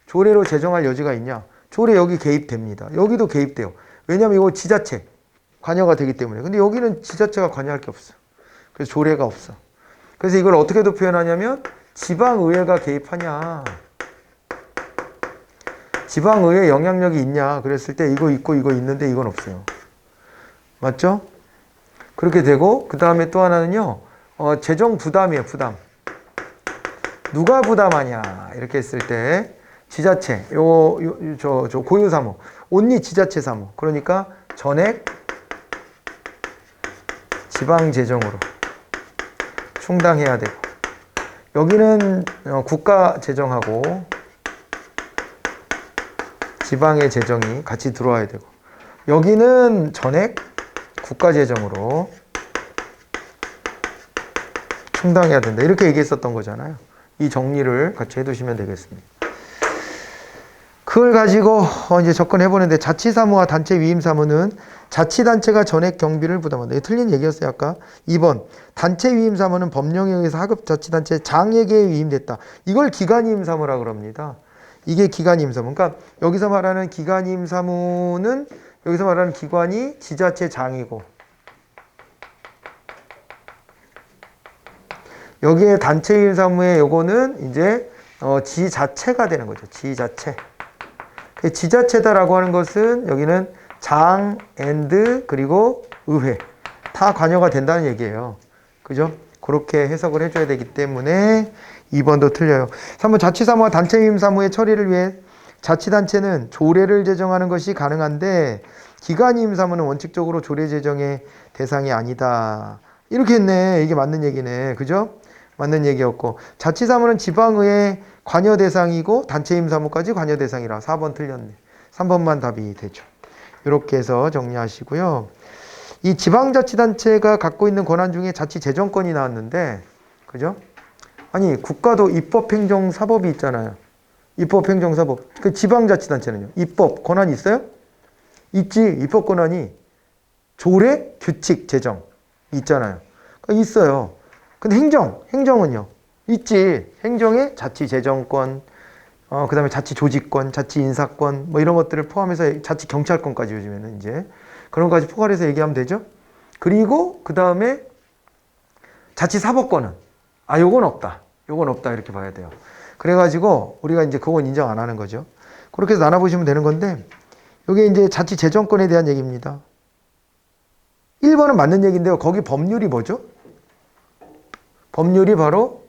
조례로 제정할 여지가 있냐? 조례 여기 개입됩니다. 여기도 개입돼요. 왜냐하면 이거 지자체 관여가 되기 때문에. 근데 여기는 지자체가 관여할 게 없어. 그래서 조례가 없어. 그래서 이걸 어떻게도 표현하냐면 지방의회가 개입하냐. 지방의회 영향력이 있냐. 그랬을 때 이거 있고 이거 있는데 이건 없어요. 맞죠? 그렇게 되고 그 다음에 또 하나는요. 재정 부담이에요. 부담. 누가 부담하냐. 이렇게 했을 때 지자체, 저 고유사무, 온리 지자체 사무. 그러니까 전액 지방재정으로 충당해야 되고 여기는 국가재정하고 지방의 재정이 같이 들어와야 되고 여기는 전액 국가재정으로 충당해야 된다. 이렇게 얘기했었던 거잖아요. 이 정리를 같이 해두시면 되겠습니다. 그걸 가지고 이제 접근해보는데 자치사무와 단체 위임사무는 자치단체가 전액 경비를 부담한다. 이거 틀린 얘기였어요. 아까 2번 단체 위임사무는 법령에 의해서 하급자치단체 장에게 위임됐다. 이걸 기관위임사무라고 그럽니다. 이게 기관위임사무. 그러니까 여기서 말하는 기관위임사무는 여기서 말하는 기관이 지자체 장이고 여기에 단체위임사무의 요거는 이제 지자체가 되는 거죠. 지자체. 지자체다라고 하는 것은 여기는 장, 앤드, 그리고 의회 다 관여가 된다는 얘기예요. 그죠? 그렇게 해석을 해줘야 되기 때문에 2번도 틀려요. 3번 자치사무와 단체위임사무의 처리를 위해 자치단체는 조례를 제정하는 것이 가능한데 기관위임사무는 원칙적으로 조례 제정의 대상이 아니다. 이렇게 했네. 이게 맞는 얘기네. 그죠? 맞는 얘기였고 자치사무는 지방의회 관여 대상이고 단체임사무까지 관여 대상이라 4번 틀렸네. 3번만 답이 되죠. 이렇게 해서 정리하시고요. 이 지방자치단체가 갖고 있는 권한 중에 자치재정권이 나왔는데 그죠? 아니 국가도 입법행정사법이 있잖아요. 입법행정사법. 그 지방자치단체는요. 입법 권한이 있어요? 있지. 입법 권한이 조례, 규칙, 제정 있잖아요. 그러니까 있어요. 근데 행정은요? 있지. 행정에 자치재정권, 그 다음에 자치조직권, 자치인사권, 뭐 이런 것들을 포함해서 자치경찰권까지 요즘에는 이제 그런 것까지 포괄해서 얘기하면 되죠. 그리고 그 다음에 자치사법권은 요건 없다. 요건 없다. 이렇게 봐야 돼요. 그래가지고 우리가 이제 그건 인정 안 하는 거죠. 그렇게 해서 나눠보시면 되는 건데 이게 이제 자치재정권에 대한 얘기입니다. 1번은 맞는 얘기인데요. 거기 법률이 뭐죠? 법률이 바로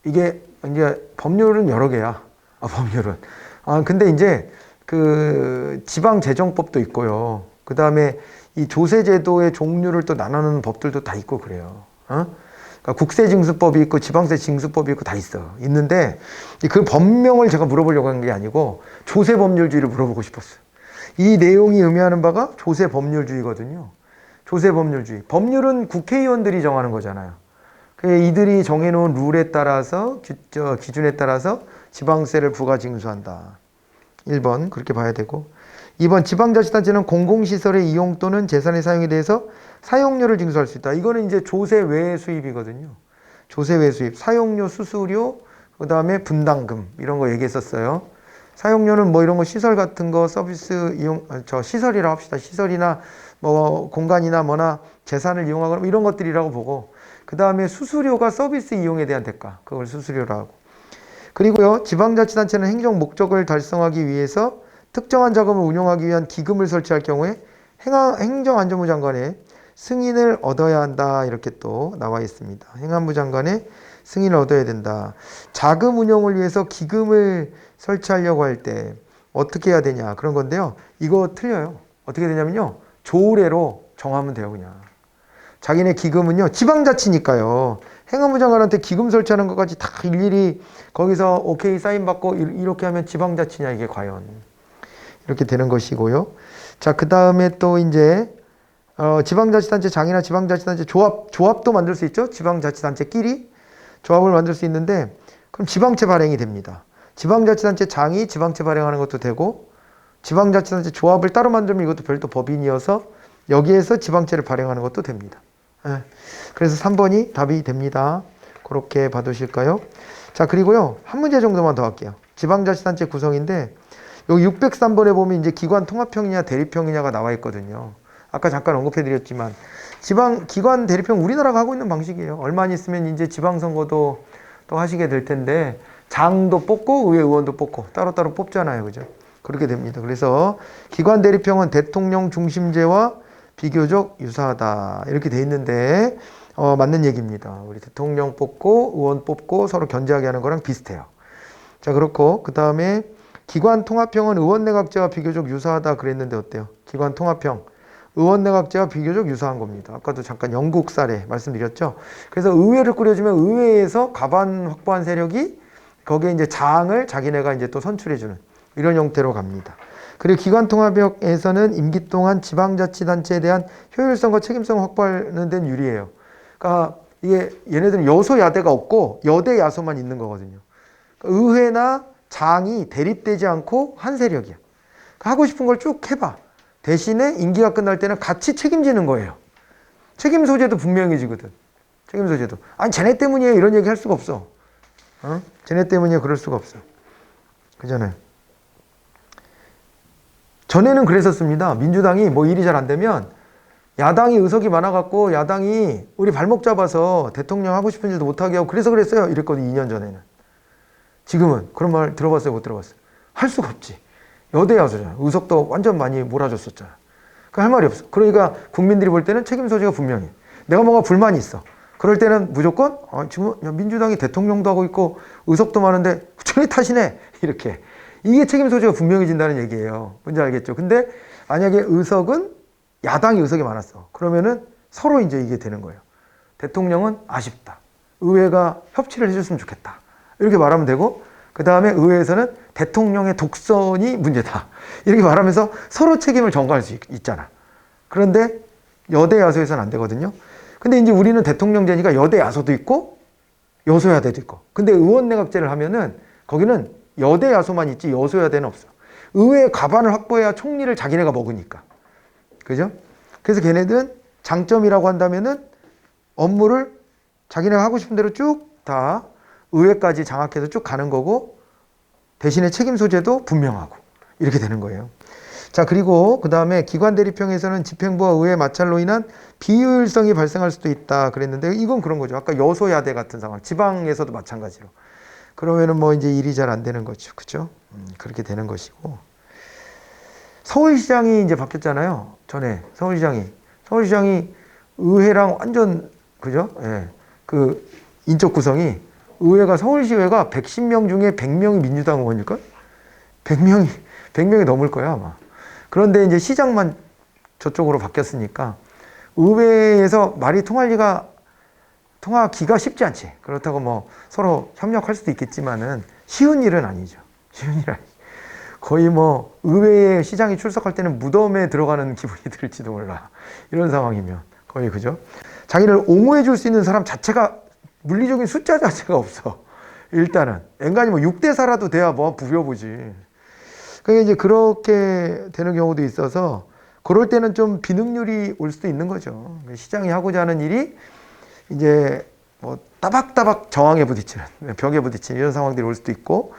이게 이제 법률은 여러 개야. 법률은. 근데 이제 그 지방재정법도 있고요. 그 다음에 이 조세제도의 종류를 또 나누는 법들도 다 있고 그래요. 그러니까 국세징수법이 있고 지방세징수법이 있고 다 있어. 있는데 그 법명을 제가 물어보려고 한 게 아니고 조세법률주의를 물어보고 싶었어요. 이 내용이 의미하는 바가 조세법률주의거든요. 조세 법률주의. 법률은 국회의원들이 정하는 거잖아요. 이들이 정해놓은 룰에 따라서 기준에 따라서 지방세를 부과 징수한다. 1번 그렇게 봐야 되고, 2번 지방자치단체는 공공시설의 이용 또는 재산의 사용에 대해서 사용료를 징수할 수 있다. 이거는 이제 조세 외 수입이거든요. 조세 외 수입, 사용료, 수수료, 그 다음에 분담금 이런 거 얘기했었어요. 사용료는 뭐 이런 거 시설 같은 거 서비스 이용, 시설이라 합시다. 시설이나 뭐 공간이나 뭐나 재산을 이용하거나 이런 것들이라고 보고, 그 다음에 수수료가 서비스 이용에 대한 대가, 그걸 수수료라고 하고. 그리고요, 지방자치단체는 행정 목적을 달성하기 위해서 특정한 자금을 운용하기 위한 기금을 설치할 경우에 행정안전부 장관의 승인을 얻어야 한다. 이렇게 또 나와 있습니다. 행안부 장관의 승인을 얻어야 된다. 자금 운용을 위해서 기금을 설치하려고 할 때 어떻게 해야 되냐 그런 건데요. 이거 틀려요. 어떻게 되냐면요, 조례로 정하면 돼요. 그냥 자기네 기금은요, 지방자치니까요, 행안부 장관한테 기금 설치하는 것까지 다 일일이 거기서 오케이 사인 받고 이렇게 하면 지방자치냐 이게 과연. 이렇게 되는 것이고요. 자, 그 다음에 또 이제 지방자치단체 장이나 지방자치단체 조합도 만들 수 있죠. 지방자치단체끼리 조합을 만들 수 있는데, 그럼 지방채 발행이 됩니다. 지방자치단체 장이 지방채 발행하는 것도 되고, 지방자치단체 조합을 따로 만들면 이것도 별도 법인이어서 여기에서 지방채를 발행하는 것도 됩니다. 그래서 3번이 답이 됩니다. 그렇게 봐두실까요? 자, 그리고요, 한 문제 정도만 더 할게요. 지방자치단체 구성인데, 여기 603번에 보면 이제 기관 통합형이냐 대립형이냐가 나와 있거든요. 아까 잠깐 언급해드렸지만 기관 대립형 우리나라가 하고 있는 방식이에요. 얼마 안 있으면 이제 지방선거도 또 하시게 될 텐데, 장도 뽑고 의회 의원도 뽑고 따로따로 뽑잖아요. 그죠? 그렇게 됩니다. 그래서 기관 대립형은 대통령 중심제와 비교적 유사하다. 이렇게 돼 있는데 맞는 얘기입니다. 우리 대통령 뽑고 의원 뽑고 서로 견제하게 하는 거랑 비슷해요. 자, 그렇고 그 다음에 기관 통합형은 의원내각제와 비교적 유사하다 그랬는데 어때요? 기관 통합형, 의원내각제와 비교적 유사한 겁니다. 아까도 잠깐 영국 사례 말씀드렸죠. 그래서 의회를 꾸려주면 의회에서 과반 확보한 세력이 거기에 이제 장을 자기네가 이제 또 선출해주는 이런 형태로 갑니다. 그리고 기관 통합형에서는 임기 동안 지방자치단체에 대한 효율성과 책임성을 확보하는 데는 유리해요. 그러니까 이게 얘네들은 여소야대가 없고 여대야소만 있는 거거든요. 그러니까 의회나 장이 대립되지 않고 한 세력이야. 하고 싶은 걸 쭉 해봐. 대신에 임기가 끝날 때는 같이 책임지는 거예요. 책임 소재도 분명해지거든. 책임 소재도. 아니 쟤네 때문이에요 이런 얘기 할 수가 없어. 쟤네 때문이에요 그럴 수가 없어. 그잖아요. 전에는 그랬었습니다. 민주당이 뭐 일이 잘 안 되면 야당이 의석이 많아갖고 야당이 우리 발목 잡아서 대통령 하고 싶은 일도 못하게 하고 그래서 그랬어요 이랬거든. 2년 전에는. 지금은 그런 말 들어봤어요? 못 들어봤어요? 할 수가 없지. 여대야소잖아. 의석도 완전 많이 몰아줬었잖아. 할 말이 없어. 그러니까 국민들이 볼 때는 책임 소재가 분명해. 내가 뭔가 불만이 있어. 그럴 때는 무조건 지금 민주당이 대통령도 하고 있고 의석도 많은데 저희 탓이네. 이렇게. 이게 책임 소재가 분명해진다는 얘기예요. 뭔지 알겠죠? 근데 만약에 야당이 의석이 많았어. 그러면은 서로 이제 이게 되는 거예요. 대통령은 아쉽다. 의회가 협치를 해줬으면 좋겠다. 이렇게 말하면 되고, 그 다음에 의회에서는 대통령의 독선이 문제다. 이렇게 말하면서 서로 책임을 전가할 수 있잖아. 그런데 여대 야소에서는 안 되거든요. 근데 이제 우리는 대통령제니까 여대 야소도 있고 여소야대도 있고. 근데 의원내각제를 하면은 거기는 여대 야소만 있지 여소야대는 없어. 의회의 과반을 확보해야 총리를 자기네가 먹으니까. 그죠? 그래서 걔네들은 장점이라고 한다면은 업무를 자기네가 하고 싶은 대로 쭉 다 의회까지 장악해서 쭉 가는 거고, 대신에 책임 소재도 분명하고 이렇게 되는 거예요. 자, 그리고 그 다음에 기관 대립형에서는 집행부와 의회 마찰로 인한 비효율성이 발생할 수도 있다 그랬는데, 이건 그런 거죠. 아까 여소야대 같은 상황, 지방에서도 마찬가지로. 그러면은 뭐 이제 일이 잘 안 되는 거죠. 그죠? 그렇게 되는 것이고. 서울시장이 이제 바뀌었잖아요. 전에 서울시장이 의회랑 완전, 그죠? 예. 그 인적 구성이 의회가 서울시의회가 110명 중에 100명이 민주당 의원일걸? 100명이 넘을 거야 아마. 그런데 이제 시장만 저쪽으로 바뀌었으니까 의회에서 말이 통하기가 쉽지 않지. 그렇다고 뭐 서로 협력할 수도 있겠지만은 쉬운 일은 아니죠. 거의 뭐 의회에 시장이 출석할 때는 무덤에 들어가는 기분이 들지도 몰라. 이런 상황이면 거의 그죠? 자기를 옹호해 줄 수 있는 사람 자체가 물리적인 숫자 자체가 없어. 일단은 엔간히 뭐 6대 4라도 돼야 뭐 부벼보지. 그러니까 이제 그렇게 되는 경우도 있어서 그럴 때는 좀 비능률이 올 수도 있는 거죠. 시장이 하고자 하는 일이 이제 뭐 따박따박 저항에 부딪히는, 벽에 부딪히는 이런 상황들이 올 수도 있고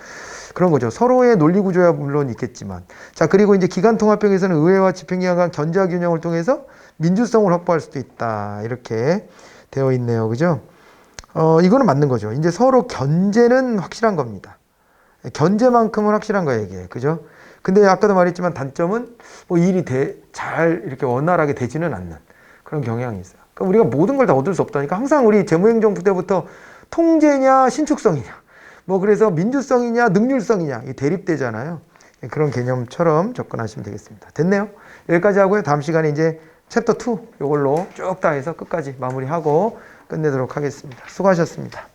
그런 거죠. 서로의 논리 구조야 물론 있겠지만. 자, 그리고 이제 기간통합형에서는 의회와 집행기관 간 견제와 균형을 통해서 민주성을 확보할 수도 있다. 이렇게 되어 있네요. 그죠? 이거는 맞는 거죠. 이제 서로 견제는 확실한 겁니다. 견제만큼은 확실한 거예요, 이게. 그죠? 근데 아까도 말했지만 단점은 뭐 일이 잘 이렇게 원활하게 되지는 않는 그런 경향이 있어요. 그러니까 우리가 모든 걸 다 얻을 수 없다니까 항상 우리 재무행정부 때부터 통제냐 신축성이냐 뭐 그래서 민주성이냐 능률성이냐 이 대립되잖아요. 그런 개념처럼 접근하시면 되겠습니다. 됐네요. 여기까지 하고요. 다음 시간에 이제 챕터 2 이걸로 쭉 다 해서 끝까지 마무리하고 끝내도록 하겠습니다. 수고하셨습니다.